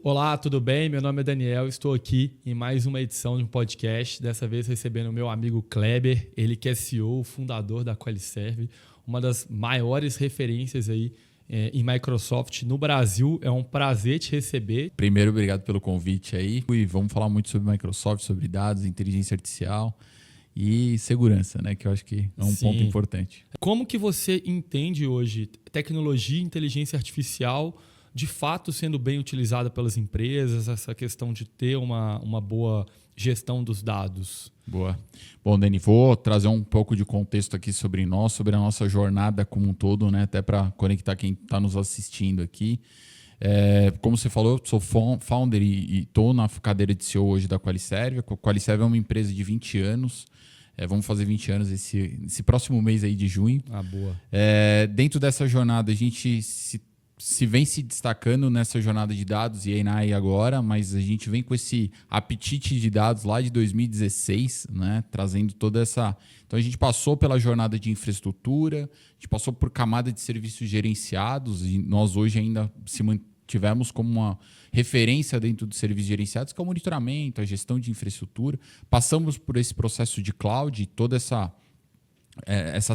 Olá, tudo bem? Meu nome é Daniel, estou aqui em mais uma edição de um podcast, dessa vez recebendo o meu amigo Kleber, ele que é CEO, fundador da Qualiserve, uma das maiores referências aí em Microsoft no Brasil. É um prazer te receber. Primeiro, obrigado pelo convite aí. E vamos falar muito sobre Microsoft, sobre dados, inteligência artificial e segurança, né? Que eu acho que é um ponto importante. Como que você entende hoje tecnologia e inteligência artificial de fato sendo bem utilizada pelas empresas, essa questão de ter uma boa gestão dos dados? Boa. Bom, Dani, vou trazer um pouco de contexto aqui sobre nós, sobre a nossa jornada como um todo, né? Até para conectar quem está nos assistindo aqui. Como você falou, eu sou founder e estou na cadeira de CEO hoje da Qualiserve. A Qualiserve é uma empresa de 20 anos. Vamos fazer 20 anos esse próximo mês aí de junho. Boa. Dentro dessa jornada, a gente se vem se destacando nessa jornada de dados e AI agora, mas a gente vem com esse apetite de dados lá de 2016, né? Trazendo toda essa... Então a gente passou pela jornada de infraestrutura, a gente passou por camada de serviços gerenciados e nós hoje ainda se mantivemos como uma referência dentro dos serviços gerenciados, que é o monitoramento, a gestão de infraestrutura. Passamos por esse processo de cloud, toda essa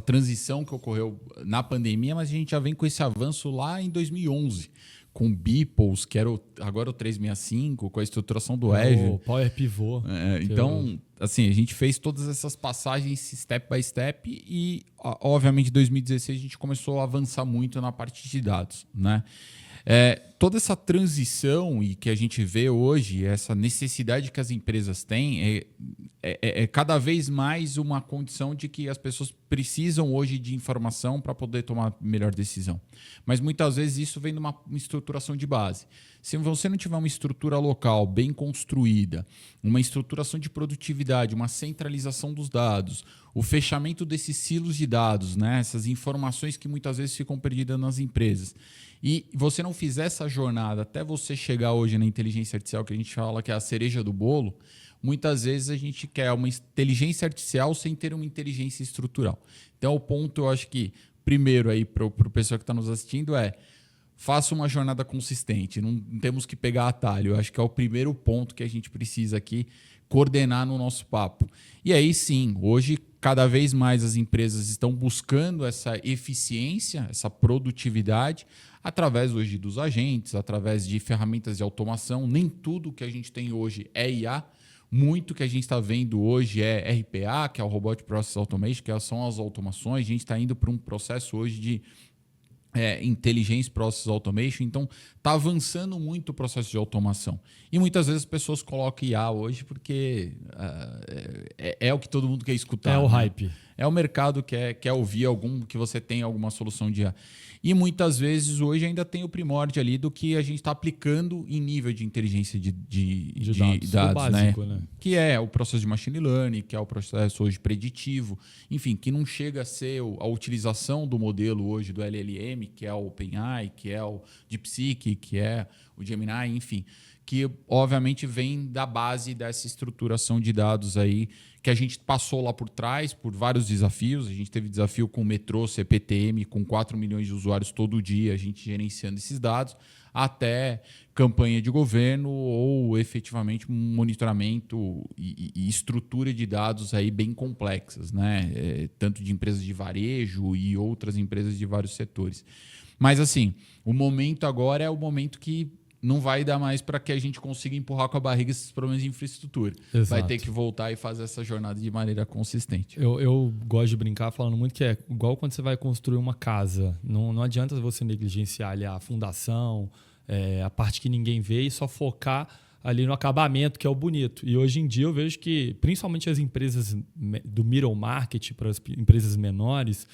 transição que ocorreu na pandemia, mas a gente já vem com esse avanço lá em 2011, com o Beeples, que era agora o 365, com a estruturação do Azure. O Power Pivot. Então, assim, a gente fez todas essas passagens step by step e, obviamente, em 2016 a gente começou a avançar muito na parte de dados, né? Toda essa transição e que a gente vê hoje, essa necessidade que as empresas têm, é cada vez mais uma condição de que as pessoas precisam hoje de informação para poder tomar melhor decisão. Mas muitas vezes isso vem de uma estruturação de base. Se você não tiver uma estrutura local bem construída, uma estruturação de produtividade, uma centralização dos dados, o fechamento desses silos de dados, né? Essas informações que muitas vezes ficam perdidas nas empresas, e você não fizer essa jornada até você chegar hoje na inteligência artificial, que a gente fala que é a cereja do bolo, muitas vezes a gente quer uma inteligência artificial sem ter uma inteligência estrutural. Então, o ponto, eu acho que, primeiro, aí para o pessoal que está nos assistindo faça uma jornada consistente, não temos que pegar atalho. Eu acho que é o primeiro ponto que a gente precisa aqui coordenar no nosso papo. E aí sim, hoje cada vez mais as empresas estão buscando essa eficiência, essa produtividade, através hoje dos agentes, através de ferramentas de automação. Nem tudo que a gente tem hoje é IA. Muito que a gente está vendo hoje é RPA, que é o Robotic Process Automation, que são as automações. A gente está indo para um processo hoje de Intelligence Process Automation, então está avançando muito o processo de automação. E muitas vezes as pessoas colocam IA hoje porque é o que todo mundo quer escutar. É o hype. É o mercado que quer ouvir que você tem alguma solução de IA. E muitas vezes hoje ainda tem o primórdio ali do que a gente está aplicando em nível de inteligência de dados, básico, né? Que é o processo de machine learning, que é o processo hoje preditivo, enfim, que não chega a ser a utilização do modelo hoje do LLM, que é o OpenAI, que é o DeepSeek, que é o Gemini, enfim, que obviamente vem da base dessa estruturação de dados aí, que a gente passou lá por trás, por vários desafios. A gente teve desafio com o metrô, CPTM, com 4 milhões de usuários todo dia, a gente gerenciando esses dados, até campanha de governo ou efetivamente um monitoramento e estrutura de dados aí bem complexas, né? Tanto de empresas de varejo e outras empresas de vários setores. Mas assim, o momento agora é o momento que não vai dar mais para que a gente consiga empurrar com a barriga esses problemas de infraestrutura. Exato. Vai ter que voltar e fazer essa jornada de maneira consistente. Eu gosto de brincar falando muito que é igual quando você vai construir uma casa. Não adianta você negligenciar ali a fundação, a parte que ninguém vê e só focar ali no acabamento, que é o bonito. E hoje em dia eu vejo que, principalmente as empresas do middle market, para as empresas menores,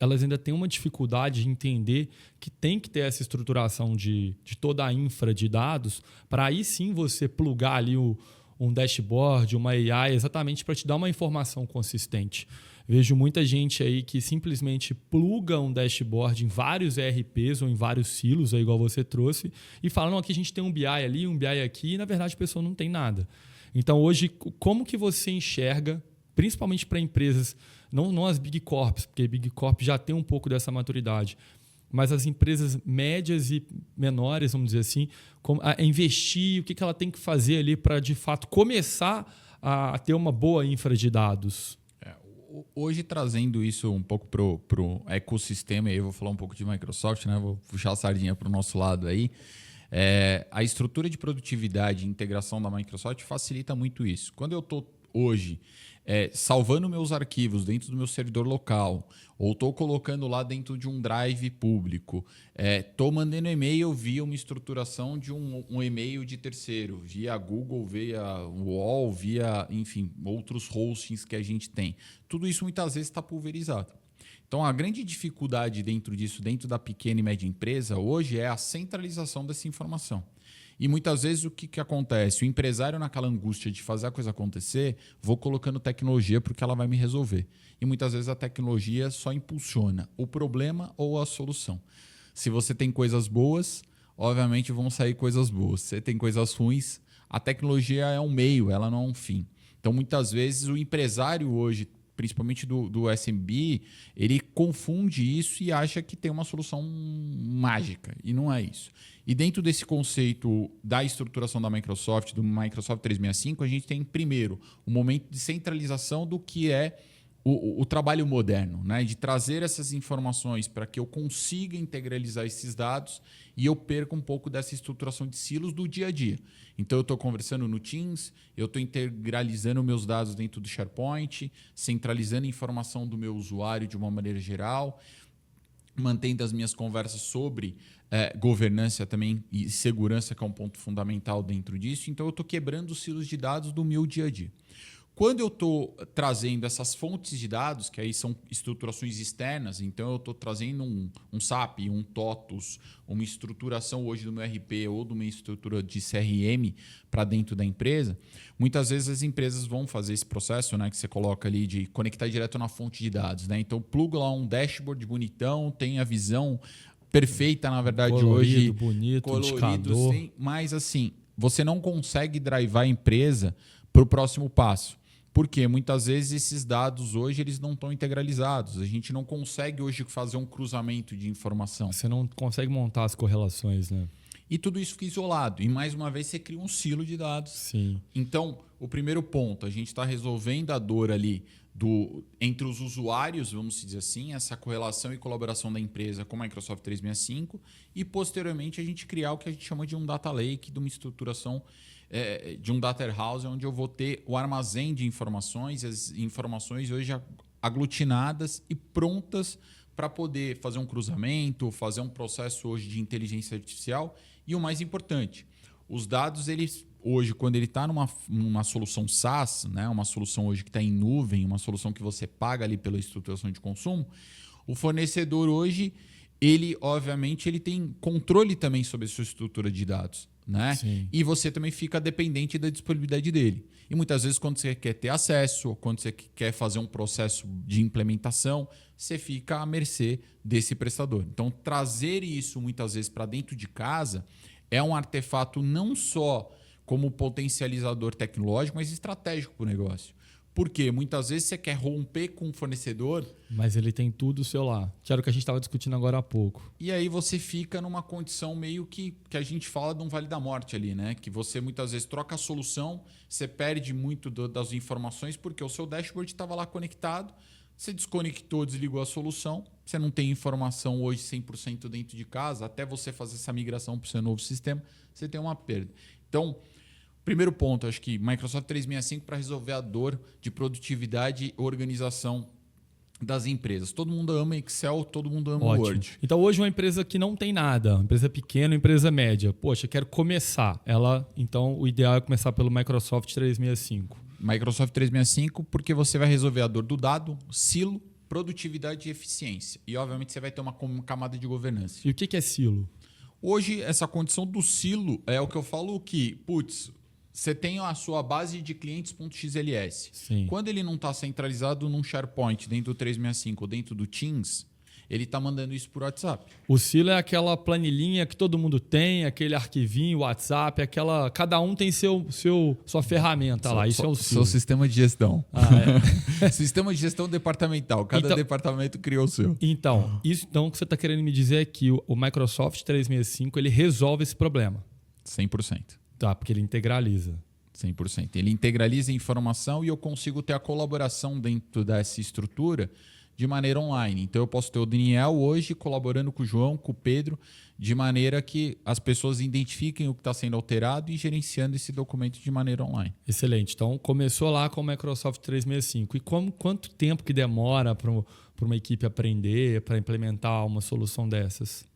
elas ainda têm uma dificuldade de entender que tem que ter essa estruturação de toda a infra de dados para aí sim você plugar ali um dashboard, uma AI, exatamente para te dar uma informação consistente. Vejo muita gente aí que simplesmente pluga um dashboard em vários ERPs ou em vários silos, igual você trouxe, e fala, não, aqui a gente tem um BI ali, um BI aqui, e na verdade a pessoa não tem nada. Então hoje, como que você enxerga, principalmente para empresas, não as Big Corps, porque Big Corp já tem um pouco dessa maturidade, mas as empresas médias e menores, vamos dizer assim, a investir, o que ela tem que fazer ali para, de fato, começar a ter uma boa infra de dados? Hoje, trazendo isso um pouco para o ecossistema, e aí eu vou falar um pouco de Microsoft, né? Vou puxar a sardinha para o nosso lado aí. A estrutura de produtividade e integração da Microsoft facilita muito isso. Quando eu estou hoje salvando meus arquivos dentro do meu servidor local, ou estou colocando lá dentro de um drive público, estou mandando e-mail via uma estruturação de um e-mail de terceiro, via Google, via Wall, via, enfim, outros hostings que a gente tem. Tudo isso muitas vezes está pulverizado. Então, a grande dificuldade dentro disso, dentro da pequena e média empresa, hoje é a centralização dessa informação. E muitas vezes o que acontece? O empresário, naquela angústia de fazer a coisa acontecer, vou colocando tecnologia porque ela vai me resolver. E muitas vezes a tecnologia só impulsiona o problema ou a solução. Se você tem coisas boas, obviamente vão sair coisas boas. Se você tem coisas ruins, a tecnologia é um meio, ela não é um fim. Então, muitas vezes, o empresário hoje, principalmente do SMB, ele confunde isso e acha que tem uma solução mágica, e não é isso. E dentro desse conceito da estruturação da Microsoft, do Microsoft 365, a gente tem, primeiro, um momento de centralização do que é o trabalho moderno, né? De trazer essas informações para que eu consiga integralizar esses dados e eu perca um pouco dessa estruturação de silos do dia a dia. Então, eu estou conversando no Teams, eu estou integralizando meus dados dentro do SharePoint, centralizando a informação do meu usuário de uma maneira geral, mantendo as minhas conversas sobre governança também e segurança, que é um ponto fundamental dentro disso. Então, eu estou quebrando os silos de dados do meu dia a dia. Quando eu estou trazendo essas fontes de dados, que aí são estruturações externas, então eu estou trazendo um SAP, um TOTUS, uma estruturação hoje do meu RP ou de uma estrutura de CRM para dentro da empresa, muitas vezes as empresas vão fazer esse processo, né, que você coloca ali de conectar direto na fonte de dados, né? Então, plugo lá um dashboard bonitão, tem a visão perfeita, na verdade, colorido, hoje. Bonito, Colorido, indicador. sim, mas assim, você não consegue drivar a empresa para o próximo passo. Porque muitas vezes esses dados hoje eles não estão integralizados. A gente não consegue hoje fazer um cruzamento de informação. Você não consegue montar as correlações, né? E tudo isso fica isolado. E mais uma vez você cria um silo de dados. Sim. Então, o primeiro ponto, a gente está resolvendo a dor ali entre os usuários, vamos dizer assim, essa correlação e colaboração da empresa com o Microsoft 365 e, posteriormente, a gente criar o que a gente chama de um data lake, de uma estruturação de um data warehouse, onde eu vou ter o armazém de informações, as informações hoje aglutinadas e prontas para poder fazer um cruzamento, fazer um processo hoje de inteligência artificial. E o mais importante, os dados, eles hoje, quando ele está numa solução SaaS, né, uma solução hoje que está em nuvem, uma solução que você paga ali pela estruturação de consumo, o fornecedor hoje, ele obviamente ele tem controle também sobre a sua estrutura de dados. Né? E você também fica dependente da disponibilidade dele. E muitas vezes, quando você quer ter acesso, quando você quer fazer um processo de implementação, você fica à mercê desse prestador. Então, trazer isso muitas vezes para dentro de casa é um artefato não só como potencializador tecnológico, mas estratégico para o negócio. Porque muitas vezes você quer romper com o fornecedor. Mas ele tem tudo seu lá. Que era o que a gente estava discutindo agora há pouco. E aí você fica numa condição meio que a gente fala de um vale da morte ali, né? Que você muitas vezes troca a solução, você perde muito das informações porque o seu dashboard estava lá conectado, você desconectou, desligou a solução, você não tem informação hoje 100% dentro de casa, até você fazer essa migração para o seu novo sistema, você tem uma perda. Então, primeiro ponto, acho que Microsoft 365 para resolver a dor de produtividade e organização das empresas. Todo mundo ama Excel, todo mundo ama Word. Então, hoje uma empresa que não tem nada, uma empresa pequena, uma empresa média, poxa, quero começar. Então, o ideal é começar pelo Microsoft 365. Microsoft 365 porque você vai resolver a dor do dado, silo, produtividade e eficiência. E, obviamente, você vai ter uma camada de governança. E o que é silo? Hoje, essa condição do silo é o que eu falo que, você tem a sua base de clientes.xls. Sim. Quando ele não está centralizado num SharePoint dentro do 365 ou dentro do Teams, ele está mandando isso por WhatsApp. O silo é aquela planilhinha que todo mundo tem, aquele arquivinho, WhatsApp, cada um tem sua ferramenta lá. Isso é o silo. Seu sistema de gestão. É. Sistema de gestão departamental. Cada departamento criou o seu. Então, o que você está querendo me dizer é que o Microsoft 365 ele resolve esse problema. 100%. Tá, porque ele integraliza. 100%. Ele integraliza a informação e eu consigo ter a colaboração dentro dessa estrutura de maneira online. Então, eu posso ter o Daniel hoje colaborando com o João, com o Pedro, de maneira que as pessoas identifiquem o que está sendo alterado e gerenciando esse documento de maneira online. Excelente. Então, começou lá com o Microsoft 365. E quanto tempo que demora para uma equipe aprender, para implementar uma solução dessas?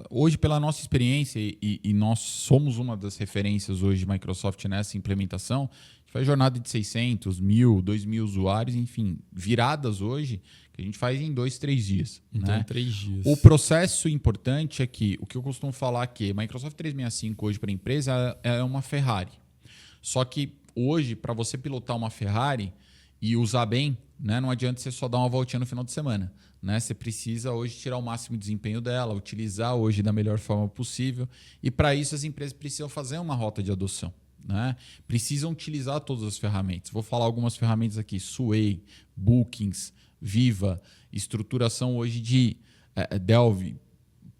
Hoje, pela nossa experiência, e nós somos uma das referências hoje de Microsoft nessa implementação, a gente faz jornada de 600, 1.000, 2.000 usuários, enfim, viradas hoje, que a gente faz em 2, 3 dias. Então, né? 3 dias. O processo importante é que, o que eu costumo falar é que Microsoft 365 hoje para a empresa é uma Ferrari. Só que hoje, para você pilotar uma Ferrari e usar bem, né, não adianta você só dar uma voltinha no final de semana. Né? Você precisa hoje tirar o máximo desempenho dela, utilizar hoje da melhor forma possível. E para isso as empresas precisam fazer uma rota de adoção. Né? Precisam utilizar todas as ferramentas. Vou falar algumas ferramentas aqui. Sway, Bookings, Viva, estruturação hoje de Delve,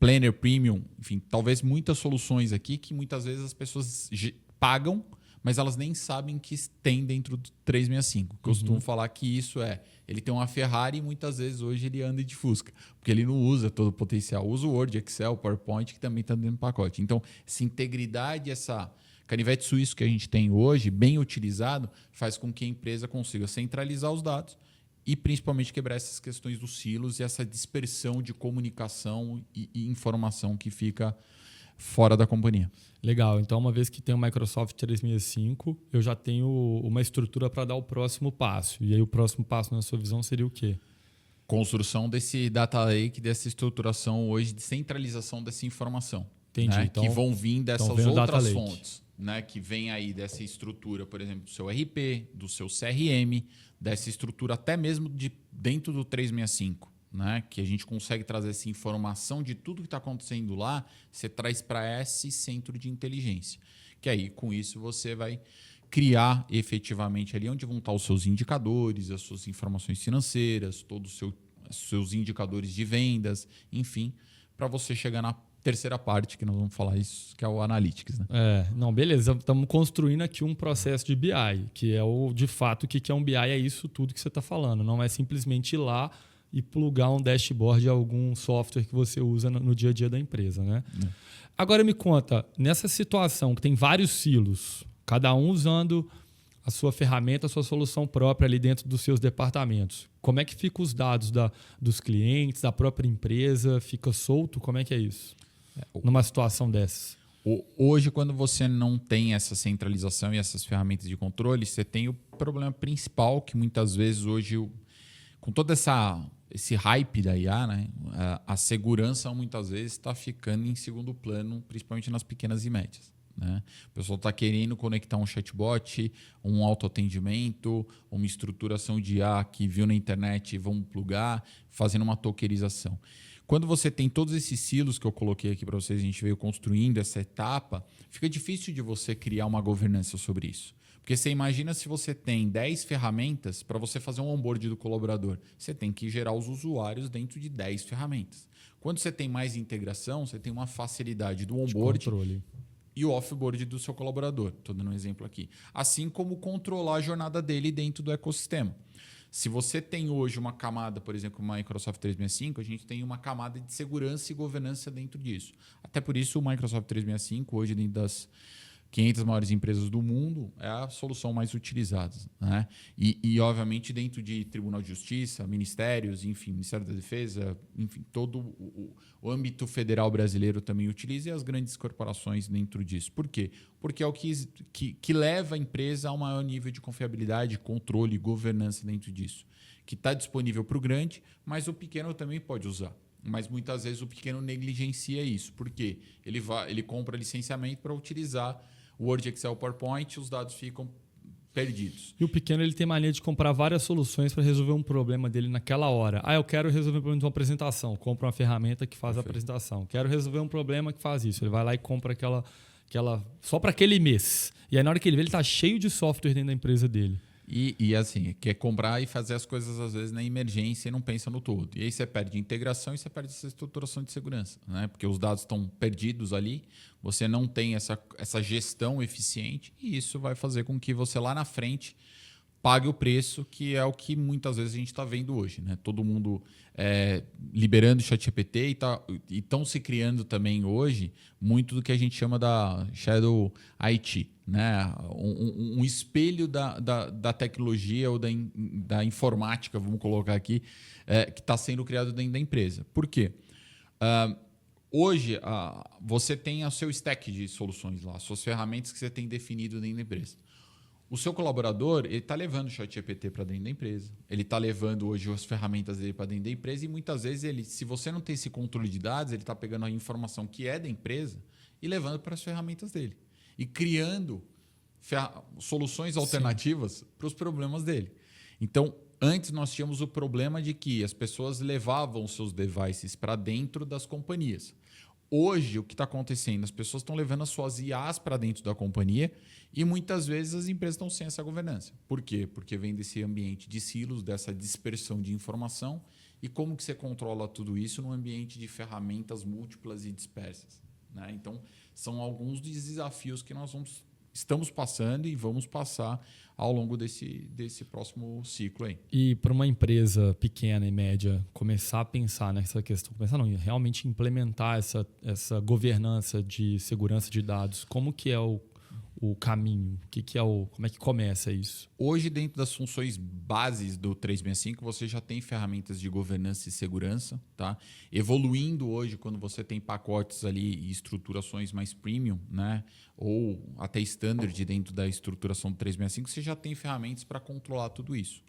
Planner Premium. Enfim, talvez muitas soluções aqui que muitas vezes as pessoas pagam, mas elas nem sabem que tem dentro do 365. Costumo falar que isso ele tem uma Ferrari e muitas vezes hoje ele anda de Fusca, porque ele não usa todo o potencial. Usa o Word, Excel, PowerPoint, que também está dentro do pacote. Então, essa integridade, essa canivete suíço que a gente tem hoje, bem utilizado, faz com que a empresa consiga centralizar os dados e principalmente quebrar essas questões dos silos e essa dispersão de comunicação e informação que fica fora da companhia. Legal. Então, uma vez que tem o Microsoft 365, eu já tenho uma estrutura para dar o próximo passo. E aí, o próximo passo, na sua visão, seria o quê? Construção desse data lake, dessa estruturação hoje de centralização dessa informação. Entendi. Né? Então, que vão vir dessas então outras fontes. Né? Que vem aí dessa estrutura, por exemplo, do seu RP, do seu CRM, dessa estrutura até mesmo dentro do 365. Né? Que a gente consegue trazer essa informação de tudo que está acontecendo lá, você traz para esse centro de inteligência. Que aí, com isso, você vai criar efetivamente ali onde vão estar os seus indicadores, as suas informações financeiras, todos os seus indicadores de vendas, enfim, para você chegar na terceira parte, que nós vamos falar isso, que é o Analytics. Né? Não, beleza. Estamos construindo aqui um processo de BI, que é de fato o que é um BI, é isso tudo que você está falando. Não é simplesmente ir lá e plugar um dashboard de algum software que você usa no dia a dia da empresa. Né? Agora me conta, nessa situação que tem vários silos, cada um usando a sua ferramenta, a sua solução própria ali dentro dos seus departamentos, como é que ficam os dados dos clientes, da própria empresa? Fica solto? Como é que é isso? Numa situação dessas. Hoje, quando você não tem essa centralização e essas ferramentas de controle, você tem o problema principal que muitas vezes hoje, com todo esse hype da IA, né, a segurança muitas vezes está ficando em segundo plano, principalmente nas pequenas e médias. Né? O pessoal está querendo conectar um chatbot, um autoatendimento, uma estruturação de IA que viu na internet e vão plugar, fazendo uma tokenização. Quando você tem todos esses silos que eu coloquei aqui para vocês, a gente veio construindo essa etapa, fica difícil de você criar uma governança sobre isso. Porque você imagina se você tem 10 ferramentas para você fazer um onboard do colaborador. Você tem que gerar os usuários dentro de 10 ferramentas. Quando você tem mais integração, você tem uma facilidade do onboard e o offboard do seu colaborador. Estou dando um exemplo aqui. Assim como controlar a jornada dele dentro do ecossistema. Se você tem hoje uma camada, por exemplo, o Microsoft 365, a gente tem uma camada de segurança e governança dentro disso. Até por isso, o Microsoft 365, hoje, dentro das 500 maiores empresas do mundo, é a solução mais utilizada. Né? E, obviamente, dentro de Tribunal de Justiça, ministérios, enfim, Ministério da Defesa, enfim, todo o âmbito federal brasileiro também utiliza e as grandes corporações dentro disso. Por quê? Porque é o que leva a empresa a um maior nível de confiabilidade, controle e governança dentro disso. Que está disponível para o grande, mas o pequeno também pode usar. Mas muitas vezes o pequeno negligencia isso. Por quê? Ele compra licenciamento para utilizar o Word, Excel, PowerPoint, os dados ficam perdidos. E o pequeno ele tem mania de comprar várias soluções para resolver um problema dele naquela hora. Eu quero resolver um problema de uma apresentação. Compra uma ferramenta que faz a apresentação. Quero resolver um problema que faz isso. Ele vai lá e compra aquela só para aquele mês. E aí na hora que ele vê, ele está cheio de software dentro da empresa dele. E assim, quer comprar e fazer as coisas às vezes na emergência e não pensa no todo. E aí você perde integração e você perde essa estruturação de segurança, né? Porque os dados estão perdidos ali, você não tem essa gestão eficiente e isso vai fazer com que você lá na frente pague o preço, que é o que muitas vezes a gente está vendo hoje, né? Todo mundo liberando o ChatGPT e estão se criando também hoje muito do que a gente chama da Shadow IT, né? Um espelho da tecnologia ou da informática, vamos colocar aqui, que está sendo criado dentro da empresa. Por quê? Hoje, você tem o seu stack de soluções lá, as suas ferramentas que você tem definido dentro da empresa. O seu colaborador ele está levando o ChatGPT para dentro da empresa. Ele está levando hoje as ferramentas dele para dentro da empresa e muitas vezes, se você não tem esse controle de dados, ele está pegando a informação que é da empresa e levando para as ferramentas dele. E criando soluções alternativas para os problemas dele. Então, antes nós tínhamos o problema de que as pessoas levavam seus devices para dentro das companhias. Hoje, o que está acontecendo? As pessoas estão levando as suas IAs para dentro da companhia e muitas vezes as empresas estão sem essa governança. Por quê? Porque vem desse ambiente de silos, dessa dispersão de informação. E como que você controla tudo isso num ambiente de ferramentas múltiplas e dispersas, né? Então, são alguns dos desafios que nós estamos passando e vamos passar ao longo desse próximo ciclo aí. E para uma empresa pequena e média começar a pensar nessa questão, realmente implementar essa governança de segurança de dados, como que é o caminho? Como é que começa isso? Hoje, dentro das funções bases do 365, você já tem ferramentas de governança e segurança, tá? Evoluindo hoje, quando você tem pacotes ali e estruturações mais premium, né? Ou até standard dentro da estruturação do 365, você já tem ferramentas para controlar tudo isso.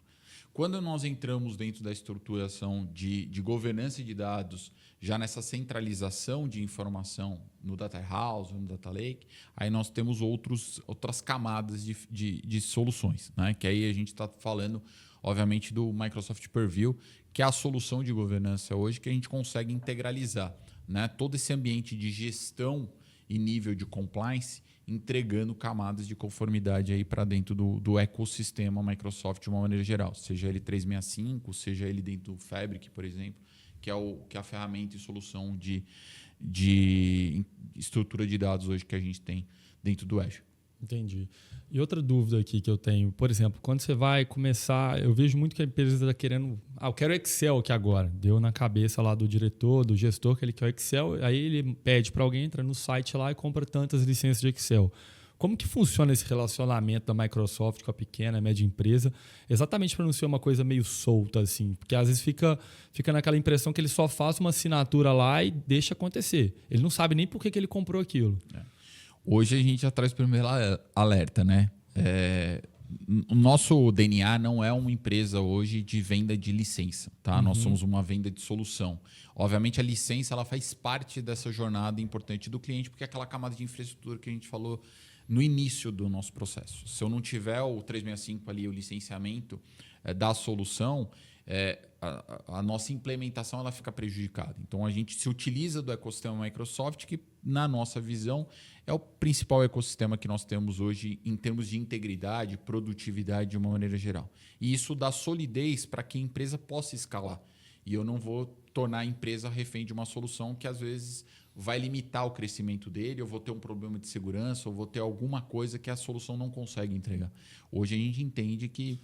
Quando nós entramos dentro da estruturação de governança de dados, já nessa centralização de informação no Data House, no Data Lake, aí nós temos outras camadas de soluções, né? Que aí a gente está falando, obviamente, do Microsoft Purview, que é a solução de governança hoje que a gente consegue integralizar, né? Todo esse ambiente de gestão e nível de compliance, entregando camadas de conformidade para dentro do ecossistema Microsoft de uma maneira geral, seja ele 365, seja ele dentro do Fabric, por exemplo, que é a ferramenta e solução de estrutura de dados hoje que a gente tem dentro do Azure. Entendi. E outra dúvida aqui que eu tenho, por exemplo, quando você vai começar, eu vejo muito que a empresa está querendo, eu quero Excel aqui agora, deu na cabeça lá do diretor, do gestor que ele quer o Excel, aí ele pede para alguém, entra no site lá e compra tantas licenças de Excel. Como que funciona esse relacionamento da Microsoft com a pequena, média empresa, exatamente para não ser uma coisa meio solta assim, porque às vezes fica naquela impressão que ele só faz uma assinatura lá e deixa acontecer. Ele não sabe nem por que ele comprou aquilo. Hoje a gente já traz o primeiro alerta, né? O nosso DNA não é uma empresa hoje de venda de licença, tá? Uhum. Nós somos uma venda de solução. Obviamente a licença ela faz parte dessa jornada importante do cliente, porque é aquela camada de infraestrutura que a gente falou no início do nosso processo. Se eu não tiver o 365 ali, o licenciamento da solução, a nossa implementação ela fica prejudicada. Então, a gente se utiliza do ecossistema Microsoft, que, na nossa visão, é o principal ecossistema que nós temos hoje em termos de integridade, produtividade de uma maneira geral. E isso dá solidez para que a empresa possa escalar. E eu não vou tornar a empresa refém de uma solução que, às vezes, vai limitar o crescimento dele, eu vou ter um problema de segurança, ou vou ter alguma coisa que a solução não consegue entregar. Hoje a gente entende que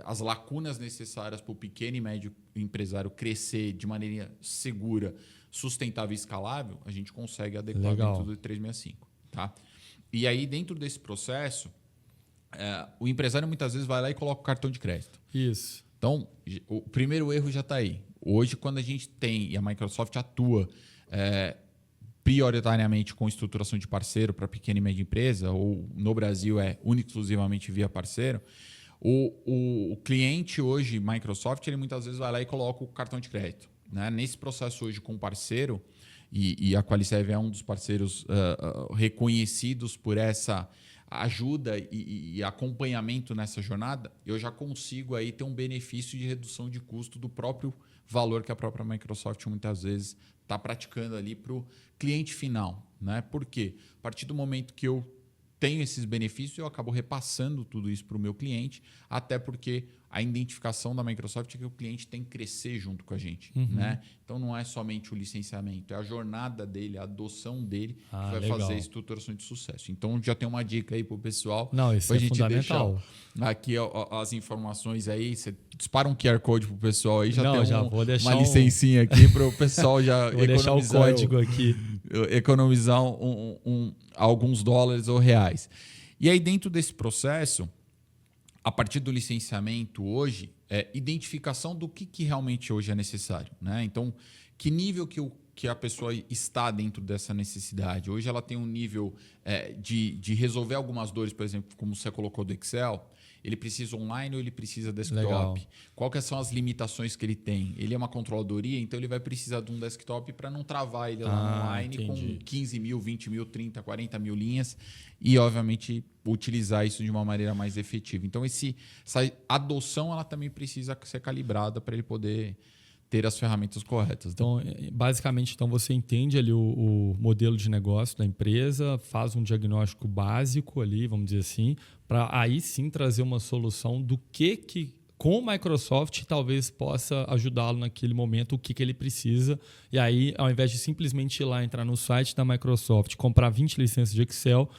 as lacunas necessárias para o pequeno e médio empresário crescer de maneira segura, sustentável e escalável, a gente consegue adequar dentro do 365. Tá? E aí, dentro desse processo, o empresário muitas vezes vai lá e coloca o cartão de crédito. Isso. Então, o primeiro erro já está aí. Hoje, quando a gente tem, e a Microsoft atua prioritariamente com estruturação de parceiro para pequena e média empresa, ou no Brasil é único exclusivamente via parceiro, o cliente hoje, Microsoft, ele muitas vezes vai lá e coloca o cartão de crédito. Né? Nesse processo hoje com o parceiro, e a Qualiserve é um dos parceiros reconhecidos por essa ajuda e acompanhamento nessa jornada, eu já consigo aí ter um benefício de redução de custo do próprio valor que a própria Microsoft muitas vezes está praticando ali para o cliente final, né? Por quê? A partir do momento que eu tenho esses benefícios, eu acabo repassando tudo isso para o meu cliente, até porque a identificação da Microsoft é que o cliente tem que crescer junto com a gente. Né? Então, não é somente o licenciamento, é a jornada dele, a adoção dele que vai fazer a estruturação de sucesso. Então, já tem uma dica aí para o pessoal. Não, isso é fundamental. Aqui as informações aí, você dispara um QR Code para o pessoal aí, vou deixar uma licencinha aqui para o pessoal já vou deixar o código aqui. Economizar alguns dólares ou reais. E aí, dentro desse processo, a partir do licenciamento hoje, identificação do que realmente hoje é necessário. Né? Então, que nível que a pessoa está dentro dessa necessidade? Hoje ela tem um nível de resolver algumas dores, por exemplo, como você colocou do Excel. Ele precisa online ou ele precisa desktop? Legal. Quais são as limitações que ele tem? Ele é uma controladoria, então ele vai precisar de um desktop para não travar ele lá no online com 15 mil, 20 mil, 30, 40 mil linhas e, obviamente, utilizar isso de uma maneira mais efetiva. Então, essa adoção ela também precisa ser calibrada para ele poder ter as ferramentas corretas. Então, basicamente, você entende ali o modelo de negócio da empresa, faz um diagnóstico básico ali, vamos dizer assim, para aí sim trazer uma solução do que com o Microsoft talvez possa ajudá-lo naquele momento, o que ele precisa. E aí, ao invés de simplesmente ir lá, entrar no site da Microsoft, comprar 20 licenças de Excel,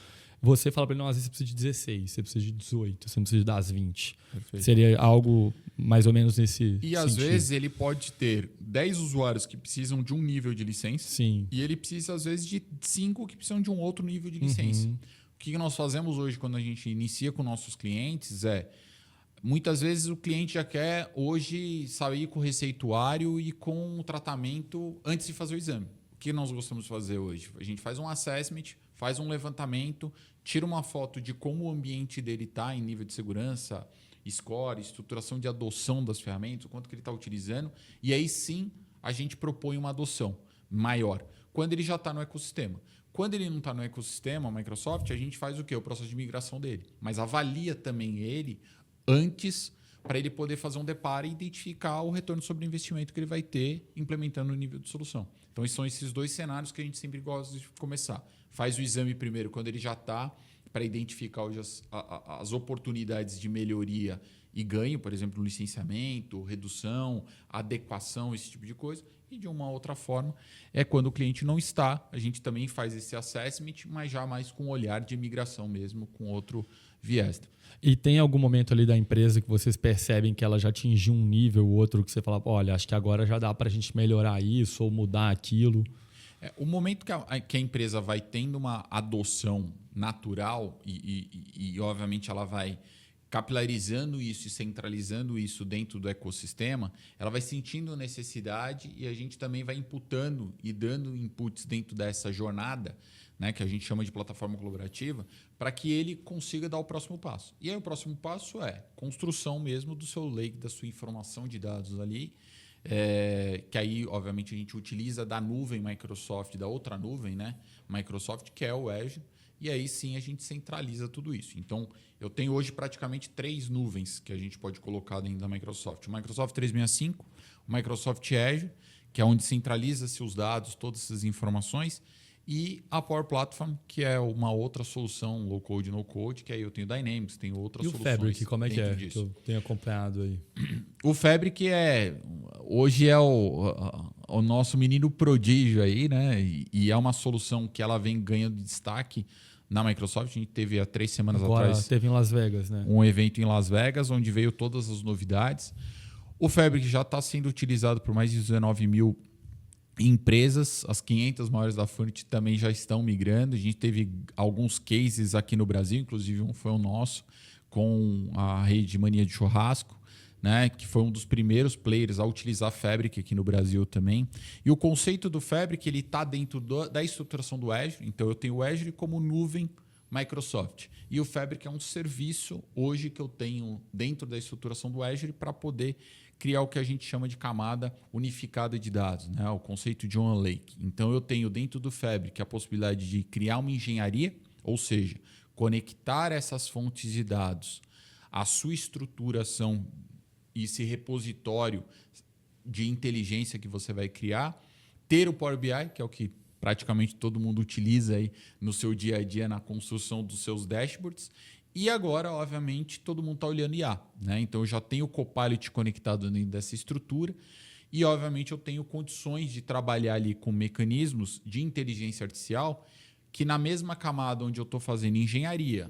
você fala para ele, não, às vezes você precisa de 16, você precisa de 18, você não precisa das 20. Perfeito. Seria algo mais ou menos nesse sentido. E às vezes ele pode ter 10 usuários que precisam de um nível de licença. Sim. E ele precisa, às vezes, de 5 que precisam de um outro nível de licença. O que nós fazemos hoje quando a gente inicia com nossos clientes muitas vezes o cliente já quer hoje sair com o receituário e com o tratamento antes de fazer o exame. O que nós gostamos de fazer hoje? A gente faz um assessment, faz um levantamento, tira uma foto de como o ambiente dele está em nível de segurança, score, estruturação de adoção das ferramentas, o quanto que ele está utilizando, e aí sim a gente propõe uma adoção maior, quando ele já está no ecossistema. Quando ele não está no ecossistema, a Microsoft, a gente faz o quê? O processo de migração dele. Mas avalia também ele antes para ele poder fazer um deparo e identificar o retorno sobre o investimento que ele vai ter implementando o nível de solução. Então, são esses dois cenários que a gente sempre gosta de começar. Faz o exame primeiro quando ele já está, para identificar hoje as oportunidades de melhoria e ganho, por exemplo, no licenciamento, redução, adequação, esse tipo de coisa. E de uma outra forma, é quando o cliente não está, a gente também faz esse assessment, mas já mais com olhar de migração mesmo, com outro viés. E tem algum momento ali da empresa que vocês percebem que ela já atingiu um nível ou outro que você fala, olha, acho que agora já dá para a gente melhorar isso ou mudar aquilo? O momento que a empresa vai tendo uma adoção natural e obviamente, ela vai capilarizando isso e centralizando isso dentro do ecossistema, ela vai sentindo necessidade e a gente também vai imputando e dando inputs dentro dessa jornada, né, que a gente chama de plataforma colaborativa, para que ele consiga dar o próximo passo. E aí o próximo passo é construção mesmo do seu lake, da sua informação de dados ali, que aí, obviamente, a gente utiliza da nuvem Microsoft, da outra nuvem, né, Microsoft, que é o Azure, e aí sim a gente centraliza tudo isso. Então, eu tenho hoje praticamente 3 nuvens que a gente pode colocar dentro da Microsoft. O Microsoft 365, o Microsoft Azure, que é onde centraliza-se os dados, todas essas informações, e a Power Platform, que é uma outra solução low-code, no-code, que aí eu tenho Dynamics, tenho outras soluções. E o Fabric, como é que é? Que eu tenho acompanhado aí. O Fabric hoje é o nosso menino prodígio aí, né? E é uma solução que ela vem ganhando destaque na Microsoft. A gente teve há 3 semanas atrás. Teve em Las Vegas, né? Um evento em Las Vegas, onde veio todas as novidades. O Fabric já está sendo utilizado por mais de 19 mil empresas. As 500 maiores da Furniture também já estão migrando. A gente teve alguns cases aqui no Brasil, inclusive um foi o nosso, com a rede Mania de Churrasco, né, que foi um dos primeiros players a utilizar Fabric aqui no Brasil também. E o conceito do Fabric está dentro da estruturação do Azure. Então, eu tenho o Azure como nuvem Microsoft. E o Fabric é um serviço hoje que eu tenho dentro da estruturação do Azure para poder criar o que a gente chama de camada unificada de dados, né? O conceito de One Lake. Então, eu tenho dentro do Fabric a possibilidade de criar uma engenharia, ou seja, conectar essas fontes de dados à sua estruturação e esse repositório de inteligência que você vai criar, ter o Power BI, que é o que praticamente todo mundo utiliza aí no seu dia a dia na construção dos seus dashboards. E agora, obviamente, todo mundo está olhando IA, né? Então, eu já tenho o Copilot conectado dentro dessa estrutura e, obviamente, eu tenho condições de trabalhar ali com mecanismos de inteligência artificial que na mesma camada onde eu estou fazendo engenharia,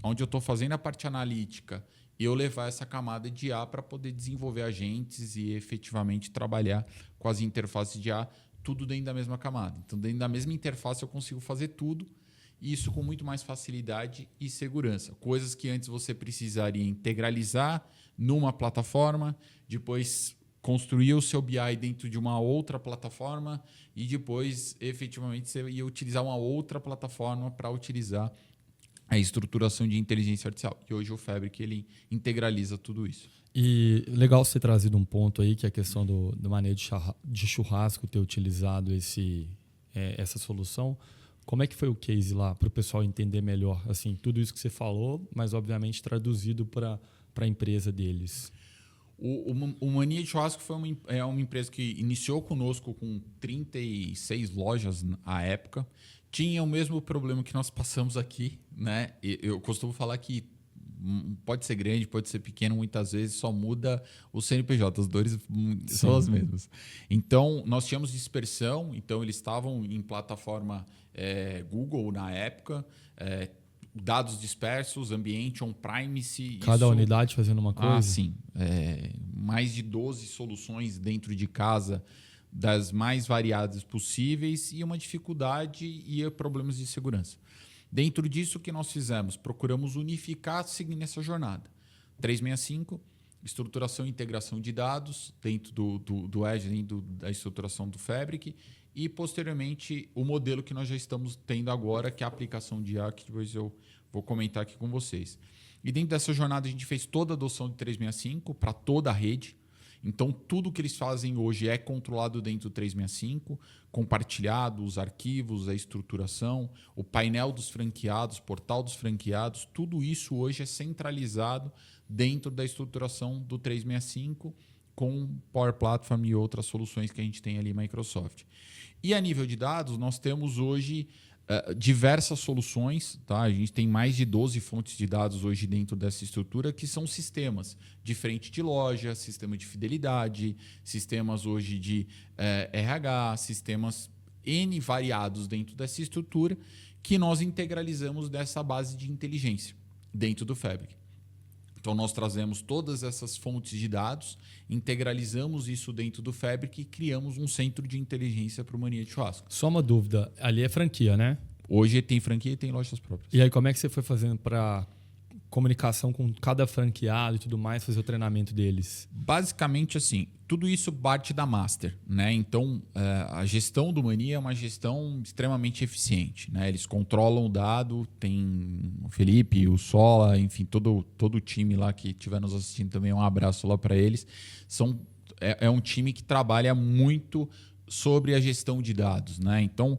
onde eu estou fazendo a parte analítica, eu levar essa camada de IA para poder desenvolver agentes e efetivamente trabalhar com as interfaces de IA, tudo dentro da mesma camada. Então, dentro da mesma interface, eu consigo fazer tudo, e isso com muito mais facilidade e segurança. Coisas que antes você precisaria integralizar numa plataforma, depois construir o seu BI dentro de uma outra plataforma e depois, efetivamente, você ia utilizar uma outra plataforma para utilizar a estruturação de inteligência artificial. E hoje o Fabric ele integraliza tudo isso. E legal você ter trazido um ponto aí, que é a questão do manejo de churrasco, ter utilizado essa solução. Como é que foi o case lá, para o pessoal entender melhor? Assim, tudo isso que você falou, mas obviamente traduzido para a empresa deles. O Mania de Churrasco foi uma empresa que iniciou conosco com 36 lojas à época. Tinha o mesmo problema que nós passamos aqui, né? Eu costumo falar que pode ser grande, pode ser pequeno, muitas vezes só muda o CNPJ, as dores são as mesmas. Então, nós tínhamos dispersão, então eles estavam em plataforma Google na época, dados dispersos, ambiente on-premise. Cada unidade fazendo uma coisa? Sim. Mais de 12 soluções dentro de casa, das mais variadas possíveis, e uma dificuldade e problemas de segurança. Dentro disso, o que nós fizemos? Procuramos unificar seguindo essa jornada. 365, estruturação e integração de dados dentro do Edge, dentro da estruturação do Fabric, e, posteriormente, o modelo que nós já estamos tendo agora, que é a aplicação de IA, que depois eu vou comentar aqui com vocês. E dentro dessa jornada, a gente fez toda a adoção de 365 para toda a rede. Então, tudo que eles fazem hoje é controlado dentro do 365, compartilhado, os arquivos, a estruturação, o painel dos franqueados, portal dos franqueados, tudo isso hoje é centralizado dentro da estruturação do 365 com Power Platform e outras soluções que a gente tem ali Microsoft. E a nível de dados, nós temos hoje diversas soluções, tá? A gente tem mais de 12 fontes de dados hoje dentro dessa estrutura, que são sistemas de frente de loja, sistema de fidelidade, sistemas hoje de RH, sistemas N variados dentro dessa estrutura, que nós integralizamos dessa base de inteligência dentro do Fabric. Então, nós trazemos todas essas fontes de dados, integralizamos isso dentro do Fabric e criamos um centro de inteligência para o Mania de Churrasco. Só uma dúvida, ali é franquia, né? Hoje tem franquia e tem lojas próprias. E aí, como é que você foi fazendo para comunicação com cada franqueado e tudo mais, fazer o treinamento deles? Basicamente, assim, tudo isso parte da Master, né? Então, a gestão do Mania é uma gestão extremamente eficiente, né? Eles controlam o dado, tem o Felipe, o Sola, enfim, todo o time lá que estiver nos assistindo também, um abraço lá para eles. É um time que trabalha muito sobre a gestão de dados, né? Então,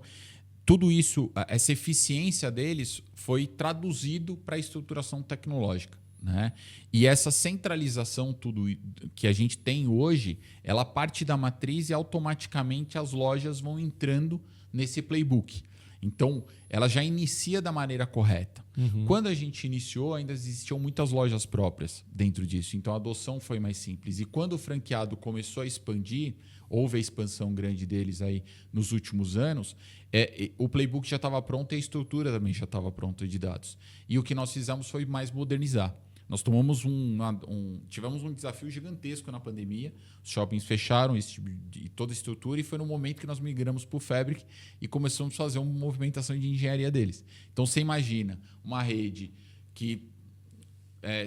tudo isso, essa eficiência deles foi traduzido para a estruturação tecnológica, né? E essa centralização tudo que a gente tem hoje, ela parte da matriz e automaticamente as lojas vão entrando nesse playbook. Então, ela já inicia da maneira correta. Uhum. Quando a gente iniciou, ainda existiam muitas lojas próprias dentro disso. Então, a adoção foi mais simples. E quando o franqueado começou a expandir, houve a expansão grande deles aí nos últimos anos, o playbook já estava pronto e a estrutura também já estava pronta de dados. E o que nós fizemos foi mais modernizar. Nós tivemos um desafio gigantesco na pandemia. Os shoppings fecharam toda a estrutura e foi no momento que nós migramos para o Fabric e começamos a fazer uma movimentação de engenharia deles. Então, você imagina uma rede que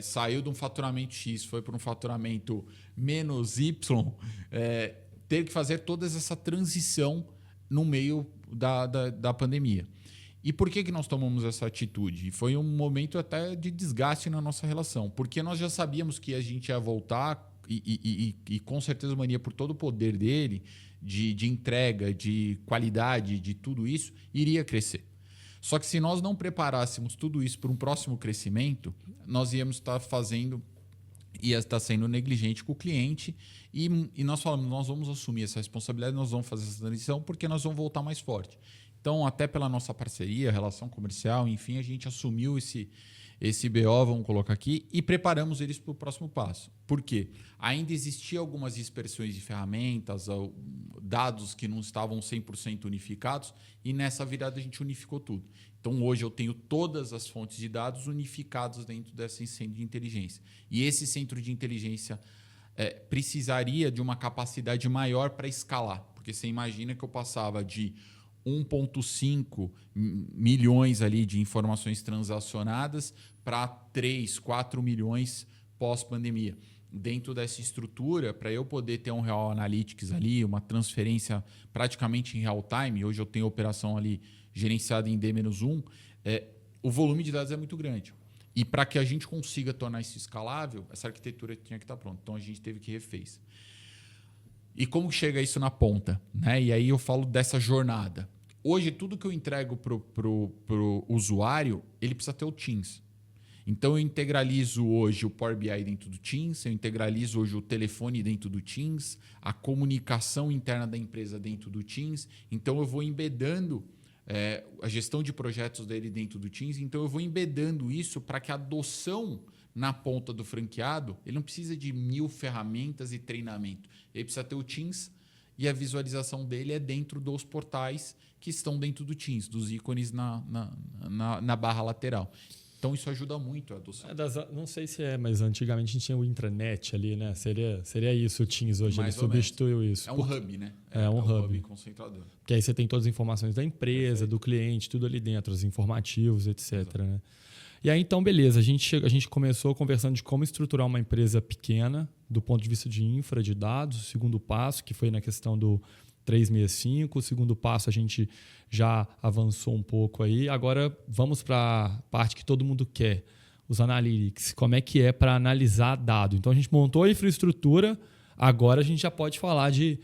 saiu de um faturamento X, foi para um faturamento menos Y, ter que fazer toda essa transição no meio da pandemia. E por que nós tomamos essa atitude? Foi um momento até de desgaste na nossa relação, porque nós já sabíamos que a gente ia voltar e com certeza o Mania, por todo o poder dele, de entrega, de qualidade, de tudo isso, iria crescer. Só que se nós não preparássemos tudo isso para um próximo crescimento, nós íamos ia estar sendo negligente com o cliente e nós falamos, nós vamos assumir essa responsabilidade, nós vamos fazer essa transição porque nós vamos voltar mais forte. Então, até pela nossa parceria, relação comercial, enfim, a gente assumiu esse BO, vamos colocar aqui, e preparamos eles para o próximo passo. Por quê? Ainda existiam algumas dispersões de ferramentas, dados que não estavam 100% unificados, e nessa virada a gente unificou tudo. Então, hoje eu tenho todas as fontes de dados unificadas dentro desse centro de inteligência. E esse centro de inteligência precisaria de uma capacidade maior para escalar, porque você imagina que eu passava de 1,5 milhões ali de informações transacionadas para 3, 4 milhões pós-pandemia. Dentro dessa estrutura, para eu poder ter um Real Analytics ali, uma transferência praticamente em real time, hoje eu tenho a operação ali gerenciada em D-1, o volume de dados é muito grande. E para que a gente consiga tornar isso escalável, essa arquitetura tinha que estar pronta. Então, a gente teve que refez. E como chega isso na ponta? Né? E aí eu falo dessa jornada. Hoje, tudo que eu entrego para o usuário, ele precisa ter o Teams. Então, eu integralizo hoje o Power BI dentro do Teams, eu integralizo hoje o telefone dentro do Teams, a comunicação interna da empresa dentro do Teams. Então, eu vou embedando a gestão de projetos dele dentro do Teams. Então, eu vou embedando isso para que a adoção na ponta do franqueado, ele não precisa de 1000 ferramentas e treinamento. Ele precisa ter o Teams e a visualização dele é dentro dos portais que estão dentro do Teams, dos ícones na barra lateral. Então, isso ajuda muito a adoção. Não sei se mas antigamente a gente tinha o intranet ali, né? Seria isso o Teams hoje, ele substituiu isso. É um hub, né? É um hub concentrador. Porque aí você tem todas as informações da empresa, do cliente, tudo ali dentro, os informativos, etc. Né? E aí, então, beleza. A gente começou conversando de como estruturar uma empresa pequena do ponto de vista de infra, de dados. O segundo passo, que foi na questão do 365. O segundo passo, a gente já avançou um pouco aí. Agora, vamos para a parte que todo mundo quer, os analytics. Como é que é para analisar dado? Então, a gente montou a infraestrutura. Agora, a gente já pode falar de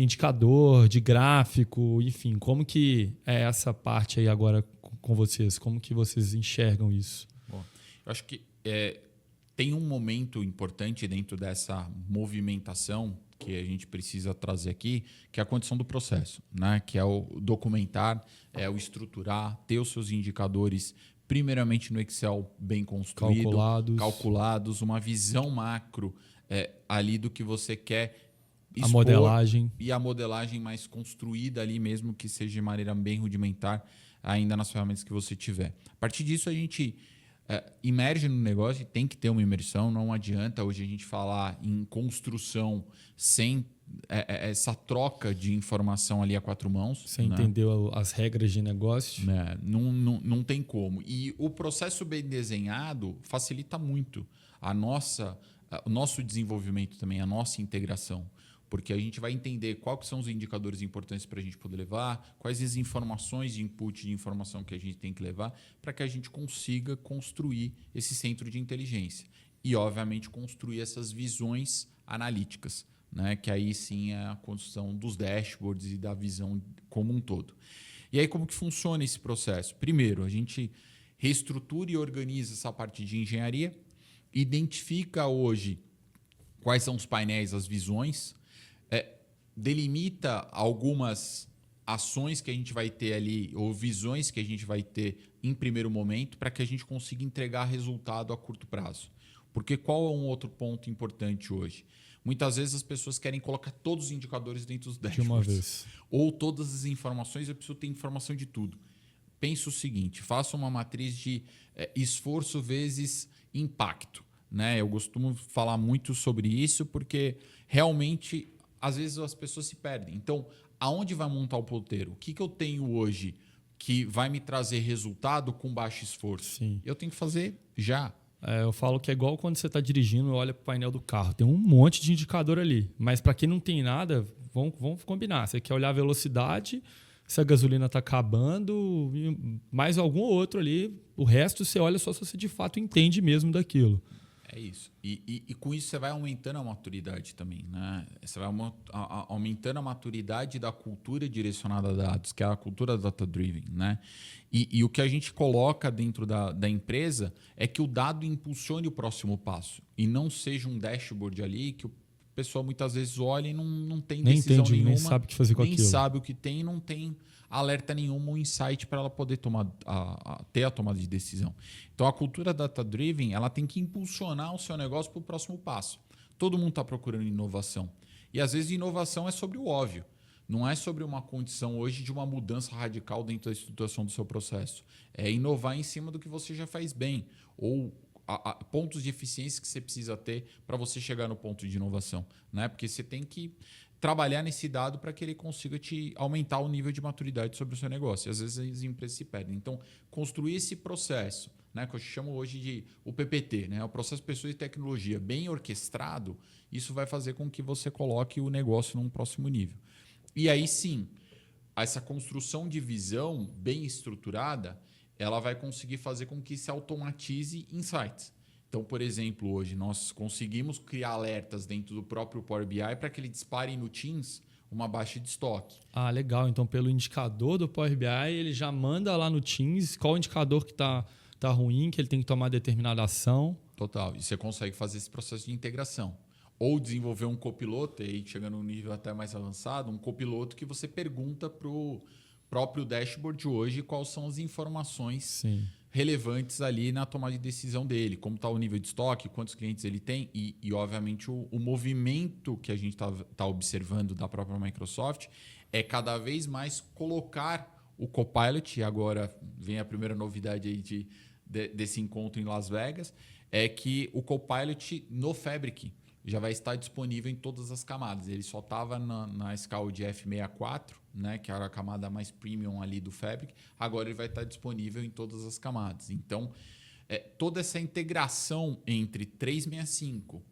indicador, de gráfico, enfim. Como que é essa parte aí agora com vocês? Como que vocês enxergam isso? Bom, eu acho que tem um momento importante dentro dessa movimentação que a gente precisa trazer aqui, que é a condição do processo, né? Que é o documentar, o estruturar, ter os seus indicadores primeiramente no Excel bem construído, calculados, uma visão macro ali do que você quer expor, a modelagem. E a modelagem mais construída ali mesmo, que seja de maneira bem rudimentar, ainda nas ferramentas que você tiver. A partir disso, a gente imerge no negócio e tem que ter uma imersão. Não adianta hoje a gente falar em construção sem essa troca de informação ali a quatro mãos. Sem entender as regras de negócio. Não tem como. E o processo bem desenhado facilita muito o nosso desenvolvimento também, a nossa integração. Porque a gente vai entender quais são os indicadores importantes para a gente poder levar, quais as informações de input de informação que a gente tem que levar para que a gente consiga construir esse centro de inteligência. E, obviamente, construir essas visões analíticas, né? Que aí sim é a construção dos dashboards e da visão como um todo. E aí como que funciona esse processo? Primeiro, a gente reestrutura e organiza essa parte de engenharia, identifica hoje quais são os painéis, as visões, delimita algumas ações que a gente vai ter ali ou visões que a gente vai ter em primeiro momento para que a gente consiga entregar resultado a curto prazo. Porque qual é um outro ponto importante hoje? Muitas vezes as pessoas querem colocar todos os indicadores dentro dos dashboards. De uma vez. Ou todas as informações, eu preciso ter informação de tudo. Pensa o seguinte, faça uma matriz de esforço vezes impacto. Né? Eu costumo falar muito sobre isso porque realmente às vezes as pessoas se perdem. Então, aonde vai montar o ponteiro? O que eu tenho hoje que vai me trazer resultado com baixo esforço? Sim. Eu tenho que fazer já. Eu falo que é igual quando você está dirigindo e olha para o painel do carro. Tem um monte de indicador ali. Mas para quem não tem nada, vamos combinar. Você quer olhar a velocidade, se a gasolina está acabando, mais algum outro ali. O resto você olha só se você de fato entende mesmo daquilo. É isso. E com isso você vai aumentando a maturidade também, né? Você vai aumentando a maturidade da cultura direcionada a dados, que é a cultura data-driven, né? E o que a gente coloca dentro da empresa é que o dado impulsione o próximo passo e não seja um dashboard ali que o pessoal muitas vezes olha e não tem Nem decisão entende, nenhuma, nem sabe o que fazer com nem aquilo. sabe o que tem e não tem alerta nenhum, um insight para ela poder ter a tomada de decisão. Então, a cultura data-driven ela tem que impulsionar o seu negócio para o próximo passo. Todo mundo está procurando inovação. E, às vezes, inovação é sobre o óbvio. Não é sobre uma condição hoje de uma mudança radical dentro da estruturação do seu processo. É inovar em cima do que você já faz bem. Ou pontos de eficiência que você precisa ter para você chegar no ponto de inovação. Né? Porque você tem que trabalhar nesse dado para que ele consiga te aumentar o nível de maturidade sobre o seu negócio. E às vezes as empresas se perdem. Então, construir esse processo, né, que eu chamo hoje de o PPT, né, o processo pessoa e tecnologia, bem orquestrado, isso vai fazer com que você coloque o negócio num próximo nível. E aí sim, essa construção de visão bem estruturada, ela vai conseguir fazer com que se automatize insights. Então, por exemplo, hoje nós conseguimos criar alertas dentro do próprio Power BI para que ele dispare no Teams uma baixa de estoque. Ah, legal. Então, pelo indicador do Power BI, ele já manda lá no Teams qual indicador que tá ruim, que ele tem que tomar determinada ação. Total. E você consegue fazer esse processo de integração. Ou desenvolver um copiloto, e aí chegando num nível até mais avançado, um copiloto que você pergunta para o próprio dashboard hoje quais são as informações Sim. relevantes ali na tomada de decisão dele, como está o nível de estoque, quantos clientes ele tem e obviamente, o movimento que a gente tá observando da própria Microsoft é cada vez mais colocar o Copilot, e agora vem a primeira novidade aí desse encontro em Las Vegas, é que o Copilot no Fabric já vai estar disponível em todas as camadas. Ele só estava na escala de F64, né, que era a camada mais premium ali do Fabric. Agora ele vai estar disponível em todas as camadas. Então, toda essa integração entre 365,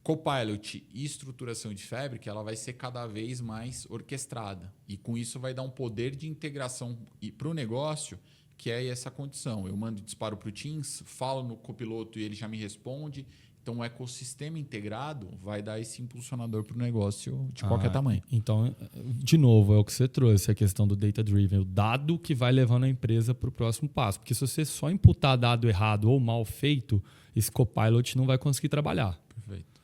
Copilot e estruturação de Fabric, ela vai ser cada vez mais orquestrada. E com isso vai dar um poder de integração para o negócio, que é essa condição. Eu mando disparo para o Teams, falo no copiloto e ele já me responde. Então, o ecossistema integrado vai dar esse impulsionador para o negócio de qualquer tamanho. Então, de novo, é o que você trouxe, a questão do data-driven, o dado que vai levando a empresa para o próximo passo. Porque se você só imputar dado errado ou mal feito, esse Copilot não vai conseguir trabalhar. Perfeito.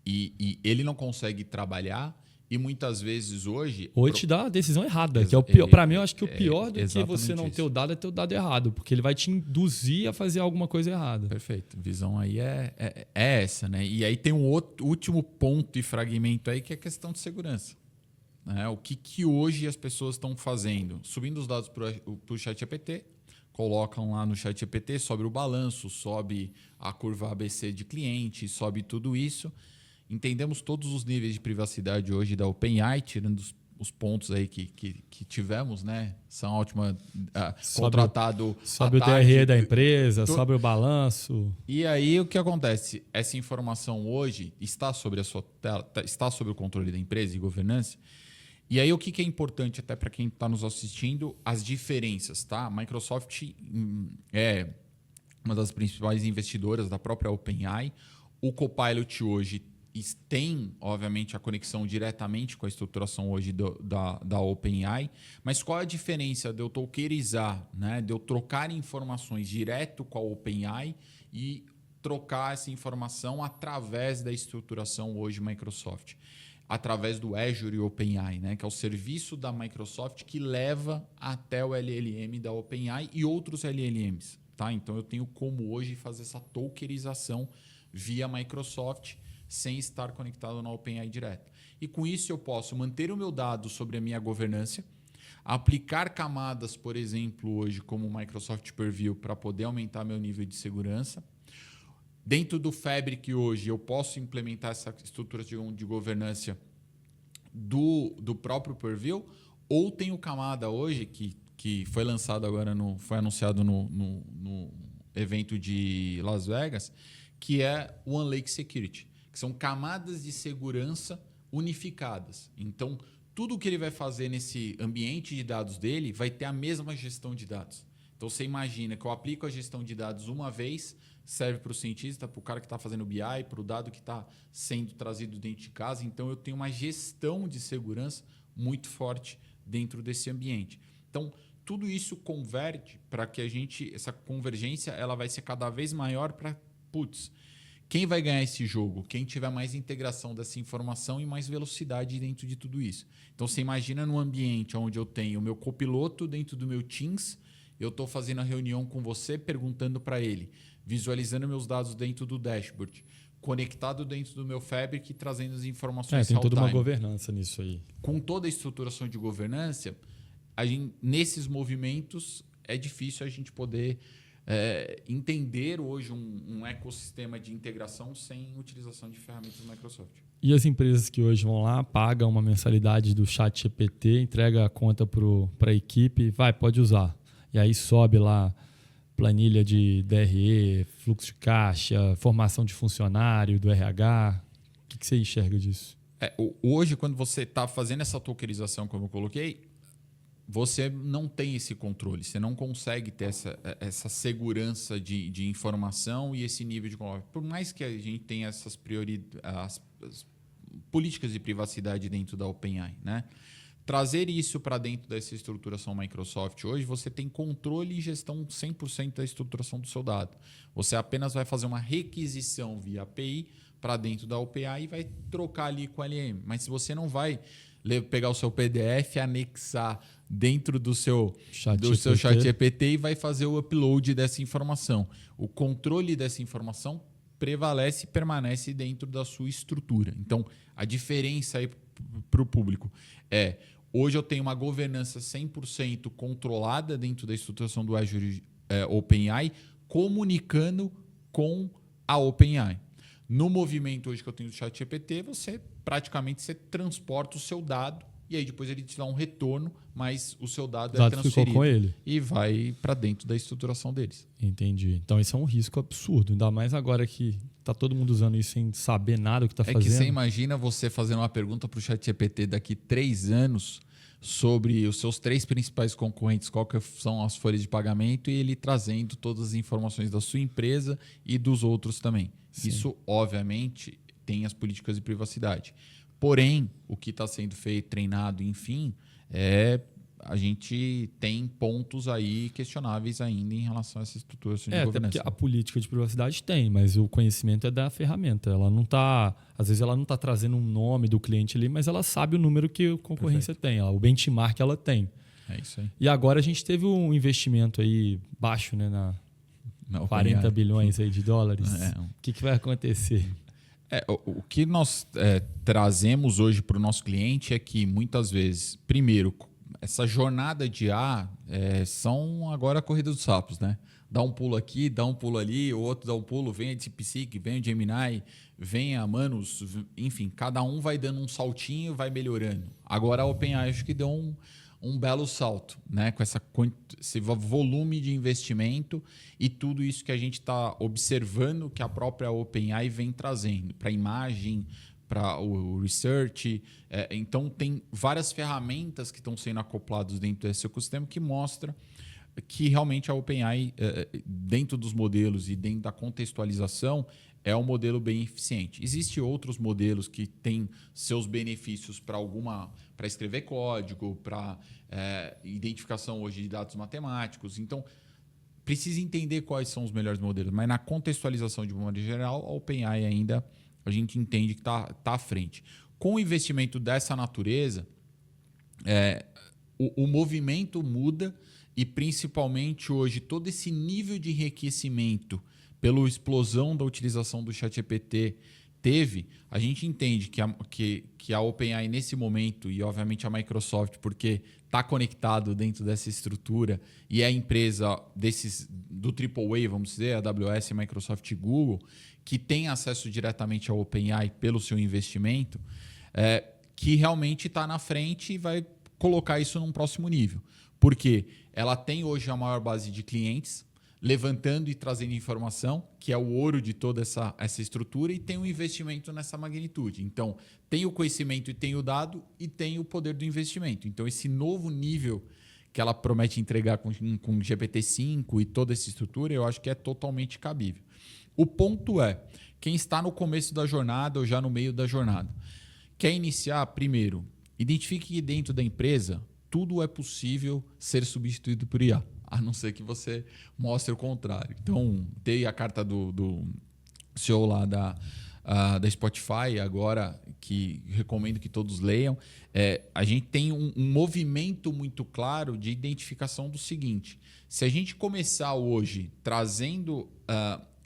E ele não consegue trabalhar e muitas vezes hoje... Ou ele te dá a decisão errada, que é o pior. Para mim, eu acho que o pior do que você não ter o dado é ter o dado errado, porque ele vai te induzir a fazer alguma coisa errada. Perfeito. Visão aí é essa, né? E aí tem um último ponto e fragmento aí que é a questão de segurança. Né? O que hoje as pessoas estão fazendo? Subindo os dados para o ChatGPT, colocam lá no ChatGPT, sobe o balanço, sobe a curva ABC de cliente, sobe tudo isso. Entendemos todos os níveis de privacidade hoje da OpenAI, tirando os pontos aí que tivemos, né? São ótima contratado. Sobe o DRE da empresa, sobe o balanço. E aí o que acontece? Essa informação hoje está sobre a sua tela, está sobre o controle da empresa e governança. E aí o que é importante até para quem está nos assistindo, as diferenças, tá? A Microsoft é uma das principais investidoras da própria OpenAI. O Copilot hoje tem, obviamente, a conexão diretamente com a estruturação hoje da OpenAI, mas qual a diferença de eu tokenizar, né? De eu trocar informações direto com a OpenAI e trocar essa informação através da estruturação hoje Microsoft, através do Azure OpenAI, né? Que é o serviço da Microsoft que leva até o LLM da OpenAI e outros LLMs. Tá? Então, eu tenho como hoje fazer essa tokenização via Microsoft sem estar conectado na OpenAI direto. E com isso eu posso manter o meu dado sobre a minha governança, aplicar camadas, por exemplo, hoje como o Microsoft Purview para poder aumentar meu nível de segurança. Dentro do Fabric hoje eu posso implementar essa estrutura de governança do próprio Purview, ou tenho camada hoje que foi lançado agora, foi anunciado no evento de Las Vegas, que é o OneLake Security, que são camadas de segurança unificadas. Então, tudo que ele vai fazer nesse ambiente de dados dele vai ter a mesma gestão de dados. Então, você imagina que eu aplico a gestão de dados uma vez, serve para o cientista, para o cara que está fazendo BI, para o dado que está sendo trazido dentro de casa. Então, eu tenho uma gestão de segurança muito forte dentro desse ambiente. Então, tudo isso converte para que essa convergência ela vai ser cada vez maior para, quem vai ganhar esse jogo? Quem tiver mais integração dessa informação e mais velocidade dentro de tudo isso. Então, você imagina num ambiente onde eu tenho o meu copiloto dentro do meu Teams, eu estou fazendo a reunião com você, perguntando para ele, visualizando meus dados dentro do dashboard, conectado dentro do meu Fabric e trazendo as informações tem real-time. toda uma governança nisso aí. Com toda a estruturação de governança, nesses movimentos é difícil a gente poder entender hoje um ecossistema de integração sem utilização de ferramentas da Microsoft. E as empresas que hoje vão lá, pagam uma mensalidade do ChatGPT, entrega a conta para a equipe, pode usar. E aí sobe lá planilha de DRE, fluxo de caixa, formação de funcionário, do RH. O que você enxerga disso? Hoje, quando você está fazendo essa tokenização, como eu coloquei, você não tem esse controle, você não consegue ter essa segurança de informação e esse nível de controle. Por mais que a gente tenha essas as políticas de privacidade dentro da OpenAI, né? Trazer isso para dentro dessa estruturação Microsoft hoje, você tem controle e gestão 100% da estruturação do seu dado. Você apenas vai fazer uma requisição via API para dentro da OpenAI e vai trocar ali com a LM. Mas se você não vai pegar o seu PDF, anexar dentro do seu ChatGPT e vai fazer o upload dessa informação. O controle dessa informação prevalece e permanece dentro da sua estrutura. Então, a diferença aí para o público hoje eu tenho uma governança 100% controlada dentro da estruturação do Azure OpenAI, comunicando com a OpenAI. No movimento hoje que eu tenho do ChatGPT, você transporta o seu dado e aí depois ele te dá um retorno, mas o seu dado é transferido ficou com ele. E vai para dentro da estruturação deles. Entendi. Então isso é um risco absurdo, ainda mais agora que está todo mundo usando isso sem saber nada do que está fazendo. Que você imagina você fazendo uma pergunta para o ChatGPT daqui 3 anos sobre os seus 3 principais concorrentes, qual que são as folhas de pagamento, e ele trazendo todas as informações da sua empresa e dos outros também. Sim. Isso, obviamente, tem as políticas de privacidade. Porém, o que está sendo feito, treinado, enfim, a gente tem pontos aí questionáveis ainda em relação a essa estrutura de governança. Até porque a política de privacidade tem, mas o conhecimento é da ferramenta. Ela não tá, às vezes ela não está trazendo um nome do cliente ali, mas ela sabe o número que a concorrência tem, o benchmark ela tem. É isso aí. E agora a gente teve um investimento aí baixo, né, na 40 bilhões aí de dólares. O que vai acontecer? O que nós trazemos hoje para o nosso cliente é que muitas vezes, primeiro, essa jornada de são agora a corrida dos sapos, né? Dá um pulo aqui, dá um pulo ali, o outro dá um pulo, vem a DeepSeek, vem a Gemini, vem a Manus, enfim, cada um vai dando um saltinho, vai melhorando. Agora a OpenAI acho que deu um belo salto, né? Com esse volume de investimento e tudo isso que a gente está observando que a própria OpenAI vem trazendo para a imagem, para o research. Então, tem várias ferramentas que estão sendo acopladas dentro desse ecossistema que mostra que realmente a OpenAI, dentro dos modelos e dentro da contextualização, é um modelo bem eficiente. Existem outros modelos que têm seus benefícios para escrever código, para identificação hoje de dados matemáticos. Então, precisa entender quais são os melhores modelos. Mas na contextualização de uma maneira geral, a OpenAI ainda a gente entende que está à frente. Com o investimento dessa natureza, o movimento muda e, principalmente hoje, todo esse nível de enriquecimento pela explosão da utilização do ChatGPT a gente entende que a OpenAI nesse momento, e obviamente a Microsoft, porque está conectado dentro dessa estrutura e é a empresa do AAA, vamos dizer, AWS, Microsoft e Google, que tem acesso diretamente ao OpenAI pelo seu investimento, que realmente está na frente e vai colocar isso num próximo nível. Porque ela tem hoje a maior base de clientes, levantando e trazendo informação, que é o ouro de toda essa estrutura, e tem um investimento nessa magnitude. Então, tem o conhecimento e tem o dado, e tem o poder do investimento. Então, esse novo nível que ela promete entregar com GPT-5 e toda essa estrutura, eu acho que é totalmente cabível. O ponto é, quem está no começo da jornada ou já no meio da jornada, quer iniciar, primeiro, identifique que dentro da empresa tudo é possível ser substituído por IA, a não ser que você mostre o contrário. Então, dei a carta do CEO lá da Spotify agora, que recomendo que todos leiam. A gente tem um movimento muito claro de identificação do seguinte: se a gente começar hoje trazendo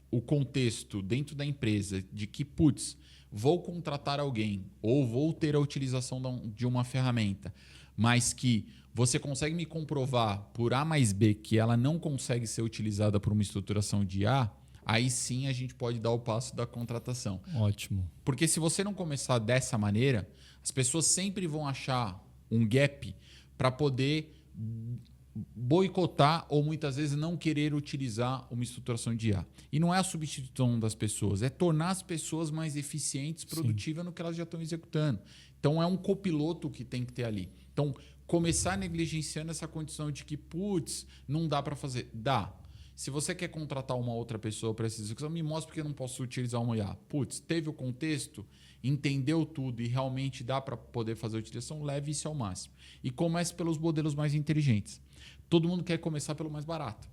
o contexto dentro da empresa de que, putz, vou contratar alguém ou vou ter a utilização de uma ferramenta, mas que você consegue me comprovar por A mais B que ela não consegue ser utilizada por uma estruturação de A, aí sim a gente pode dar o passo da contratação. Ótimo. Porque se você não começar dessa maneira, as pessoas sempre vão achar um gap para poder boicotar ou muitas vezes não querer utilizar uma estruturação de IA. E não é a substituição das pessoas, é tornar as pessoas mais eficientes, produtivas no que elas já estão executando. Então é um copiloto que tem que ter ali. Então, começar negligenciando essa condição de que, putz, não dá para fazer. Dá. Se você quer contratar uma outra pessoa para essa execução, me mostra porque eu não posso utilizar uma IA. Putz, teve o contexto, entendeu tudo e realmente dá para poder fazer a utilização, leve isso ao máximo. E comece pelos modelos mais inteligentes. Todo mundo quer começar pelo mais barato.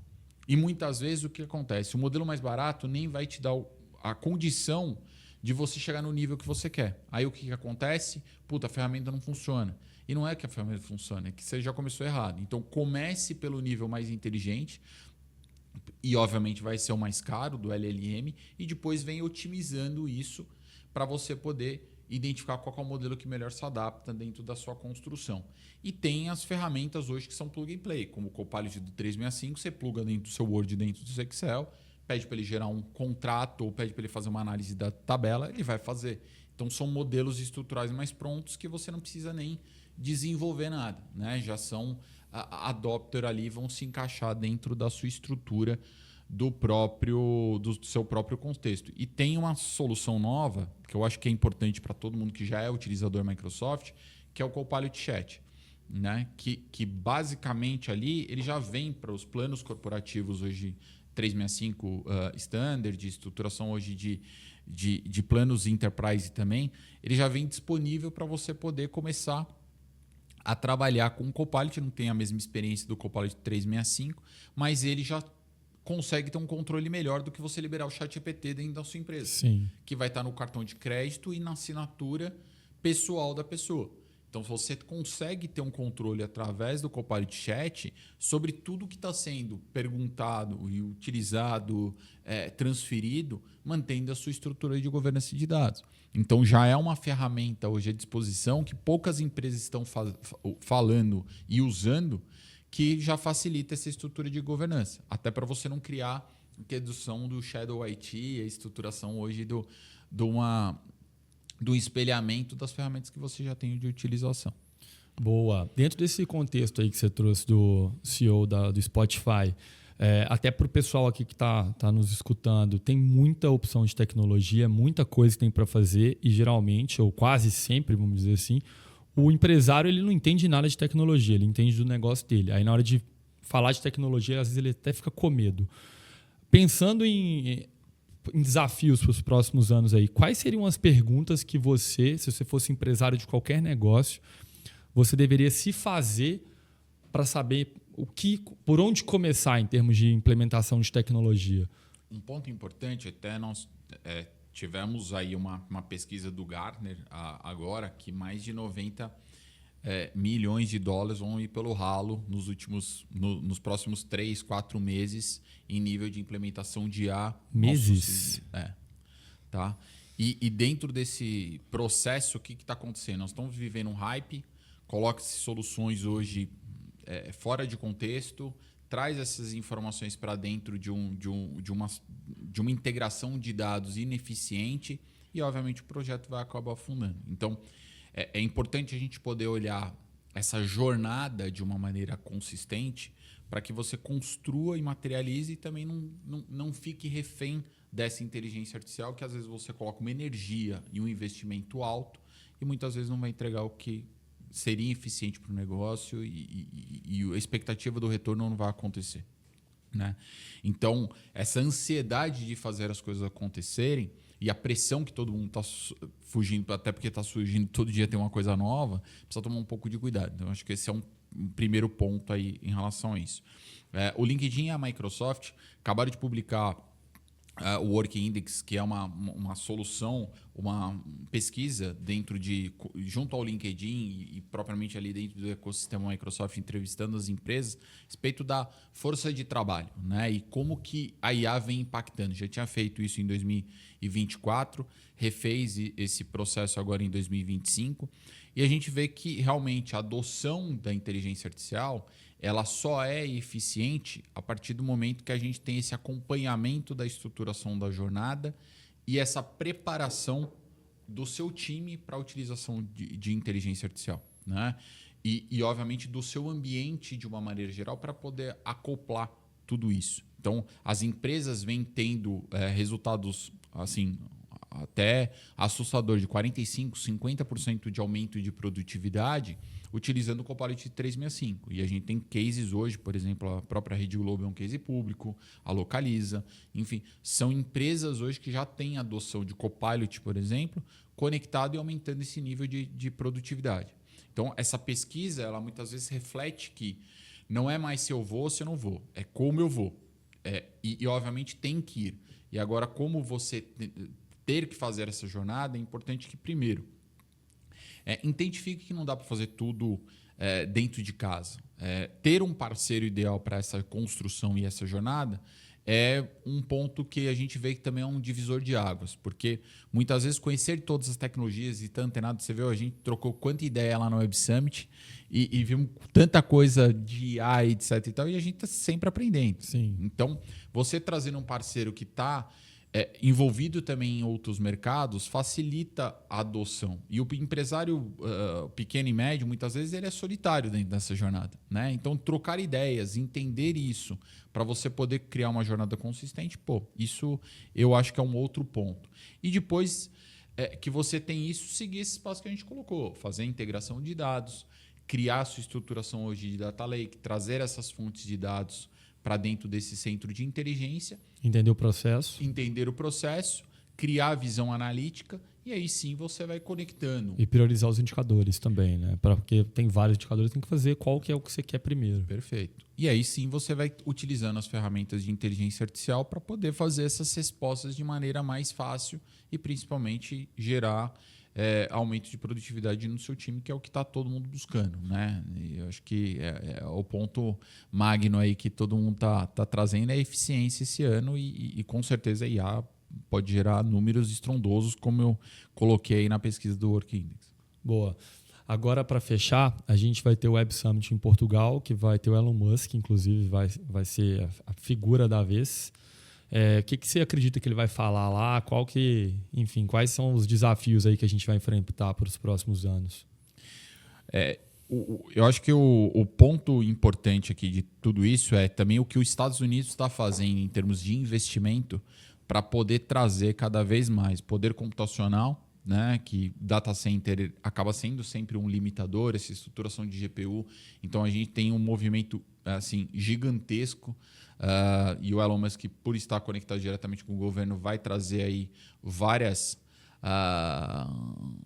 E muitas vezes o que acontece? O modelo mais barato nem vai te dar a condição de você chegar no nível que você quer. Aí o que acontece? Puta, a ferramenta não funciona. E não é que a ferramenta funciona, é que você já começou errado. Então comece pelo nível mais inteligente, e obviamente vai ser o mais caro do LLM, e depois vem otimizando isso para você poder identificar qual é o modelo que melhor se adapta dentro da sua construção. E tem as ferramentas hoje que são plug and play, como o Copilot do 365, você pluga dentro do seu Word, dentro do seu Excel, pede para ele gerar um contrato ou pede para ele fazer uma análise da tabela, ele vai fazer. Então são modelos estruturais mais prontos que você não precisa nem desenvolver nada, né? Já são adopter ali, vão se encaixar dentro da sua estrutura do seu próprio contexto. E tem uma solução nova, que eu acho que é importante para todo mundo que já é utilizador Microsoft, que é o Copilot Chat, né? Que basicamente ali ele já vem para os planos corporativos hoje 365 Standard, de estruturação hoje de planos Enterprise também, ele já vem disponível para você poder começar a trabalhar com o Copilot. Não tem a mesma experiência do Copilot 365, mas ele já consegue ter um controle melhor do que você liberar o ChatGPT dentro da sua empresa. Sim. Que vai estar no cartão de crédito e na assinatura pessoal da pessoa. Então, você consegue ter um controle através do Copilot Chat sobre tudo que está sendo perguntado e utilizado, transferido, mantendo a sua estrutura de governança de dados. Então, já é uma ferramenta hoje à disposição que poucas empresas estão falando e usando, que já facilita essa estrutura de governança. Até para você não criar a redução do Shadow IT, a estruturação hoje do espelhamento das ferramentas que você já tem de utilização. Boa. Dentro desse contexto aí que você trouxe do CEO do Spotify, até para o pessoal aqui que está nos escutando, tem muita opção de tecnologia, muita coisa que tem para fazer e geralmente, ou quase sempre, vamos dizer assim, o empresário ele não entende nada de tecnologia, ele entende do negócio dele. Aí na hora de falar de tecnologia, às vezes ele até fica com medo. Pensando em desafios para os próximos anos aí, quais seriam as perguntas que você, se você fosse empresário de qualquer negócio, você deveria se fazer para saber por onde começar em termos de implementação de tecnologia? Um ponto importante, até nós tivemos aí uma pesquisa do Gartner agora, que mais de 90 milhões de dólares vão ir pelo ralo nos próximos 3, 4 meses em nível de implementação de IA. Meses? Tá? E dentro desse processo, o que está acontecendo? Nós estamos vivendo um hype, coloca-se soluções hoje fora de contexto, traz essas informações para dentro de uma integração de dados ineficiente e, obviamente, o projeto vai acabar afundando. Então, é importante a gente poder olhar essa jornada de uma maneira consistente para que você construa e materialize e também não fique refém dessa inteligência artificial, que às vezes você coloca uma energia e um investimento alto e muitas vezes não vai entregar o que seria eficiente para o negócio e a expectativa do retorno não vai acontecer. Né? Então, essa ansiedade de fazer as coisas acontecerem e a pressão que todo mundo está fugindo, até porque está surgindo todo dia tem uma coisa nova, precisa tomar um pouco de cuidado. Então, acho que esse é um primeiro ponto aí em relação a isso. O LinkedIn e a Microsoft acabaram de publicar o Work Index, que é uma solução, uma pesquisa junto ao LinkedIn e propriamente ali dentro do ecossistema Microsoft, entrevistando as empresas a respeito da força de trabalho, né? E como que a IA vem impactando. Já tinha feito isso em 2024, refez esse processo agora em 2025, e a gente vê que realmente a adoção da inteligência artificial ela só é eficiente a partir do momento que a gente tem esse acompanhamento da estruturação da jornada e essa preparação do seu time para a utilização de inteligência artificial. Né? E, obviamente, do seu ambiente de uma maneira geral para poder acoplar tudo isso. Então, as empresas vêm tendo resultados assim até assustador de 45%, 50% de aumento de produtividade utilizando o Copilot 365. E a gente tem cases hoje, por exemplo, a própria Rede Globo é um case público, a Localiza, enfim, são empresas hoje que já têm adoção de Copilot, por exemplo, conectado e aumentando esse nível de produtividade. Então, essa pesquisa, ela muitas vezes reflete que não é mais se eu vou ou se eu não vou, é como eu vou. E, obviamente, tem que ir. E agora, como você ter que fazer essa jornada, é importante que, primeiro, identifique que não dá para fazer tudo dentro de casa. Ter um parceiro ideal para essa construção e essa jornada é um ponto que a gente vê que também é um divisor de águas, porque muitas vezes conhecer todas as tecnologias e estar antenado, você viu, a gente trocou quanta ideia lá no Web Summit e vimos tanta coisa de IA, etc. e tal, e a gente está sempre aprendendo. Sim. Então, você trazendo um parceiro que está envolvido também em outros mercados facilita a adoção. E o empresário pequeno e médio, muitas vezes, ele é solitário dentro dessa jornada. Né? Então, trocar ideias, entender isso, para você poder criar uma jornada consistente, isso eu acho que é um outro ponto. E depois que você tem isso, seguir esse espaço que a gente colocou, fazer a integração de dados, criar a sua estruturação hoje de data lake, trazer essas fontes de dados para dentro desse centro de inteligência. Entender o processo, criar a visão analítica e aí sim você vai conectando. E priorizar os indicadores também, né? Porque tem vários indicadores, tem que fazer qual que é o que você quer primeiro. Perfeito. E aí sim você vai utilizando as ferramentas de inteligência artificial para poder fazer essas respostas de maneira mais fácil e principalmente gerar aumento de produtividade no seu time, que é o que está todo mundo buscando. Né? E eu acho que o ponto magno aí que todo mundo tá trazendo é a eficiência esse ano e com certeza a IA pode gerar números estrondosos, como eu coloquei aí na pesquisa do Work Index. Boa. Agora, para fechar, a gente vai ter o Web Summit em Portugal, que vai ter o Elon Musk, inclusive vai ser a figura da vez. O que você acredita que ele vai falar lá? Quais são os desafios aí que a gente vai enfrentar para os próximos anos? Eu acho que o ponto importante aqui de tudo isso é também o que os Estados Unidos está fazendo em termos de investimento para poder trazer cada vez mais poder computacional, né, que data center acaba sendo sempre um limitador, essa estruturação de GPU. Então, a gente tem um movimento assim, gigantesco. E o Elon Musk, por estar conectado diretamente com o governo, vai trazer aí várias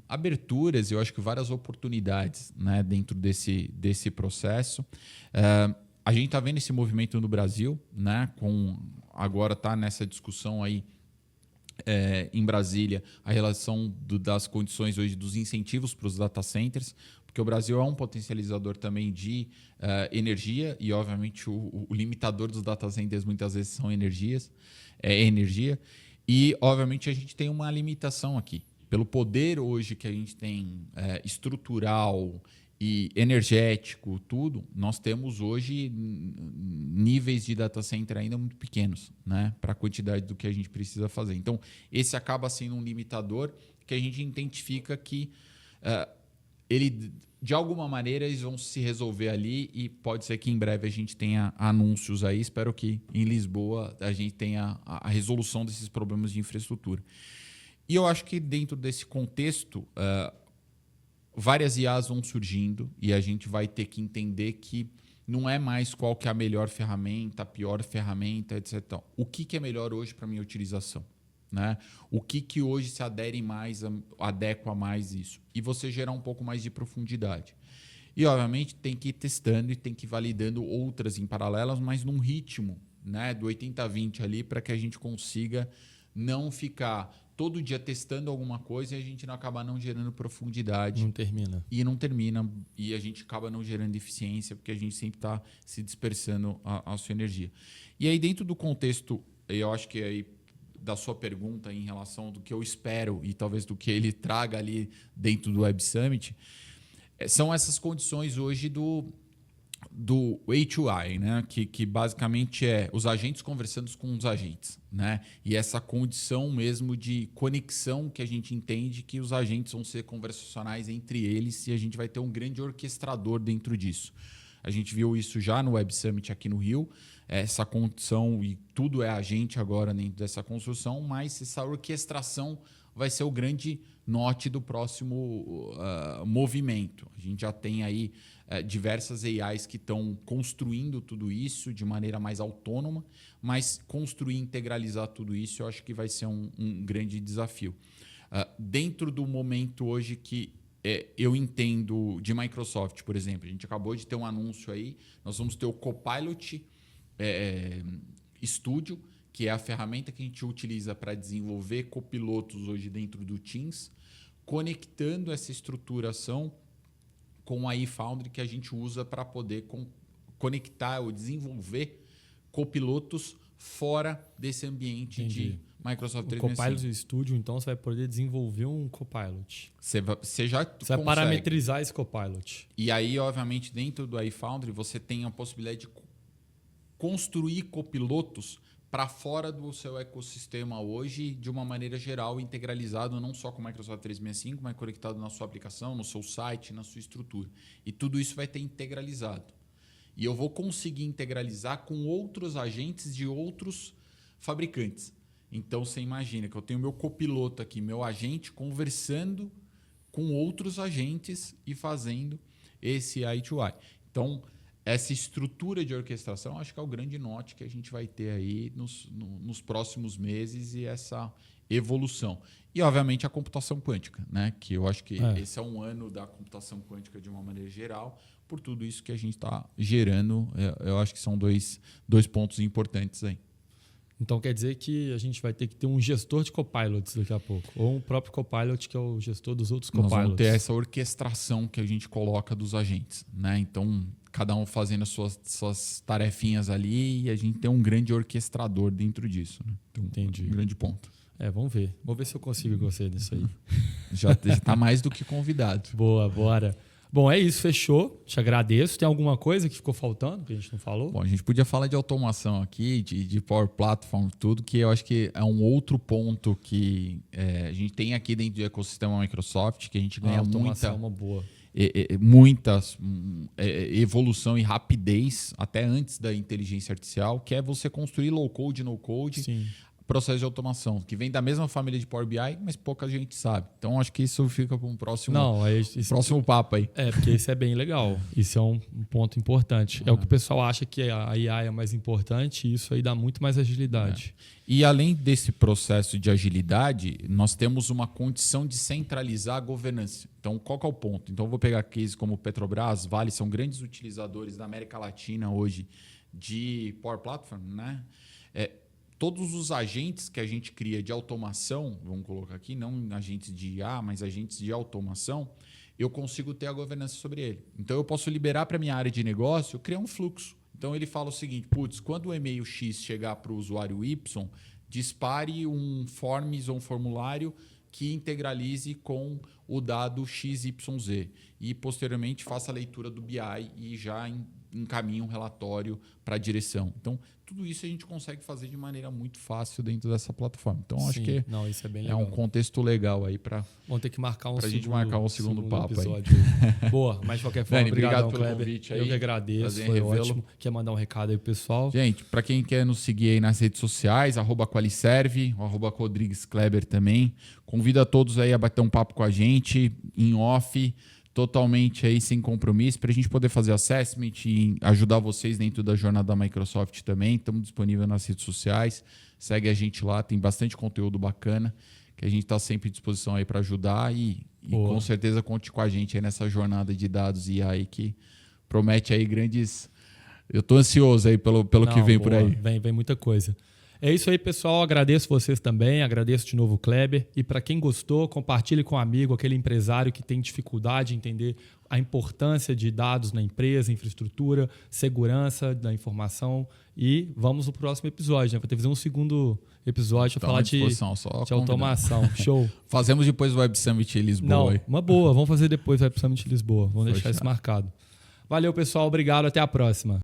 aberturas, eu acho que várias oportunidades, né, dentro desse processo. A gente está vendo esse movimento no Brasil, né, agora está nessa discussão aí em Brasília, a relação das condições hoje dos incentivos para os data centers, porque o Brasil é um potencializador também de energia e, obviamente, o limitador dos data centers muitas vezes são energia. E, obviamente, a gente tem uma limitação aqui. Pelo poder hoje que a gente tem estrutural e energético, tudo, nós temos hoje níveis de data center ainda muito pequenos, né, para a quantidade do que a gente precisa fazer. Então, esse acaba sendo um limitador que a gente identifica que ele, de alguma maneira, eles vão se resolver ali e pode ser que em breve a gente tenha anúncios aí. Espero que em Lisboa a gente tenha a resolução desses problemas de infraestrutura. E eu acho que dentro desse contexto, várias IAs vão surgindo e a gente vai ter que entender que não é mais qual que é a melhor ferramenta, a pior ferramenta, etc. Então, o que é melhor hoje para a minha utilização? Né? O que hoje se adere mais, adequa mais isso? E você gerar um pouco mais de profundidade. E, obviamente, tem que ir testando e tem que ir validando outras em paralelas, mas num ritmo, né, do 80-20 ali, para que a gente consiga não ficar todo dia testando alguma coisa e a gente não acabar não gerando profundidade. Não termina. E não termina. E a gente acaba não gerando eficiência, porque a gente sempre está se dispersando a sua energia. E aí, dentro do contexto, eu acho que aí da sua pergunta em relação do que eu espero e talvez do que ele traga ali dentro do Web Summit, são essas condições hoje do A2I, né? Que basicamente é os agentes conversando com os agentes, né? E essa condição mesmo de conexão que a gente entende que os agentes vão ser conversacionais entre eles e a gente vai ter um grande orquestrador dentro disso. A gente viu isso já no Web Summit aqui no Rio, essa condição e tudo é agente agora dentro dessa construção, mas essa orquestração vai ser o grande norte do próximo movimento. A gente já tem aí diversas AIs que estão construindo tudo isso de maneira mais autônoma, mas construir e integralizar tudo isso eu acho que vai ser um grande desafio. Dentro do momento hoje que eu entendo de Microsoft, por exemplo, a gente acabou de ter um anúncio aí, nós vamos ter o Copilot Studio, que é a ferramenta que a gente utiliza para desenvolver copilotos hoje dentro do Teams, conectando essa estruturação com a eFoundry que a gente usa para poder conectar ou desenvolver copilotos fora desse ambiente de Microsoft 365. O Copilot Studio, então, você vai poder desenvolver um Copilot. Você já Você vai parametrizar esse Copilot. E aí, obviamente, dentro do iFoundry, você tem a possibilidade de construir copilotos para fora do seu ecossistema hoje, de uma maneira geral, integralizado não só com o Microsoft 365, mas conectado na sua aplicação, no seu site, na sua estrutura. E tudo isso vai ter integralizado. E eu vou conseguir integralizar com outros agentes de outros fabricantes. Então, você imagina que eu tenho meu copiloto aqui, meu agente, conversando com outros agentes e fazendo esse I2I. Então, essa estrutura de orquestração, acho que é o grande norte que a gente vai ter aí nos próximos meses e essa evolução. E, obviamente, a computação quântica, né? Que eu acho que esse é um ano da computação quântica de uma maneira geral, por tudo isso que a gente está gerando. Eu acho que são dois pontos importantes aí. Então, quer dizer que a gente vai ter que ter um gestor de copilots daqui a pouco, ou um próprio copilot que é o gestor dos outros copilots. Nós vamos ter essa orquestração que a gente coloca dos agentes, né? Então, cada um fazendo as suas tarefinhas ali e a gente tem um grande orquestrador dentro disso. Né? Então, entendi. Um grande ponto. Vamos ver. Vamos ver se eu consigo gostar disso aí. Já está mais do que convidado. Boa, bora. Bom, é isso, fechou. Te agradeço. Tem alguma coisa que ficou faltando que a gente não falou? Bom, a gente podia falar de automação aqui, de Power Platform, tudo, que eu acho que é um outro ponto que a gente tem aqui dentro do ecossistema Microsoft, que a gente ganha muita evolução e rapidez, até antes da inteligência artificial, que é você construir low-code, no-code, processo de automação, que vem da mesma família de Power BI, mas pouca gente sabe. Então, acho que isso fica para um próximo papo aí. Porque isso é bem legal. Isso é um ponto importante. É o que o pessoal acha que a IA é mais importante e isso aí dá muito mais agilidade. E além desse processo de agilidade, nós temos uma condição de centralizar a governança. Então, qual que é o ponto? Então, eu vou pegar cases como Petrobras, Vale, são grandes utilizadores da América Latina hoje de Power Platform, né? Todos os agentes que a gente cria de automação, vamos colocar aqui, não agentes de IA, mas agentes de automação, eu consigo ter a governança sobre ele. Então, eu posso liberar para a minha área de negócio, criar um fluxo. Então, ele fala o seguinte, quando o e-mail X chegar para o usuário Y, dispare um forms ou um formulário que integralize com o dado XYZ. E, posteriormente, faça a leitura do BI e já encaminhe um relatório para a direção. Então, tudo isso a gente consegue fazer de maneira muito fácil dentro dessa plataforma. Então, acho que isso é bem legal. Um contexto legal aí para vamos ter que marcar um segundo papo episódio aí. Boa, mas de qualquer forma, Dani, obrigado pelo Kleber. convite aí. Eu que agradeço, foi ótimo. Quer mandar um recado aí pro pessoal? Gente, para quem quer nos seguir aí nas redes sociais, @Qualiserve, @Rodrigues Kleber também. Convido a todos aí a bater um papo com a gente, em off, totalmente aí sem compromisso, para a gente poder fazer assessment e ajudar vocês dentro da jornada da Microsoft também. Estamos disponíveis nas redes sociais. Segue a gente lá, tem bastante conteúdo bacana que a gente está sempre à disposição aí para ajudar e com certeza conte com a gente aí nessa jornada de dados e aí que promete aí grandes... Eu estou ansioso aí pelo que vem por aí. Vem muita coisa. É isso aí, pessoal. Agradeço vocês também. Agradeço de novo o Kleber. E para quem gostou, compartilhe com um amigo, aquele empresário que tem dificuldade em entender a importância de dados na empresa, infraestrutura, segurança da informação. E vamos no próximo episódio, né? Vou ter que fazer um segundo episódio para falar de automação. Show. Fazemos depois o Web Summit em Lisboa. Não, uma boa. Vamos fazer depois o Web Summit em Lisboa. Vamos deixar isso marcado. Valeu, pessoal. Obrigado. Até a próxima.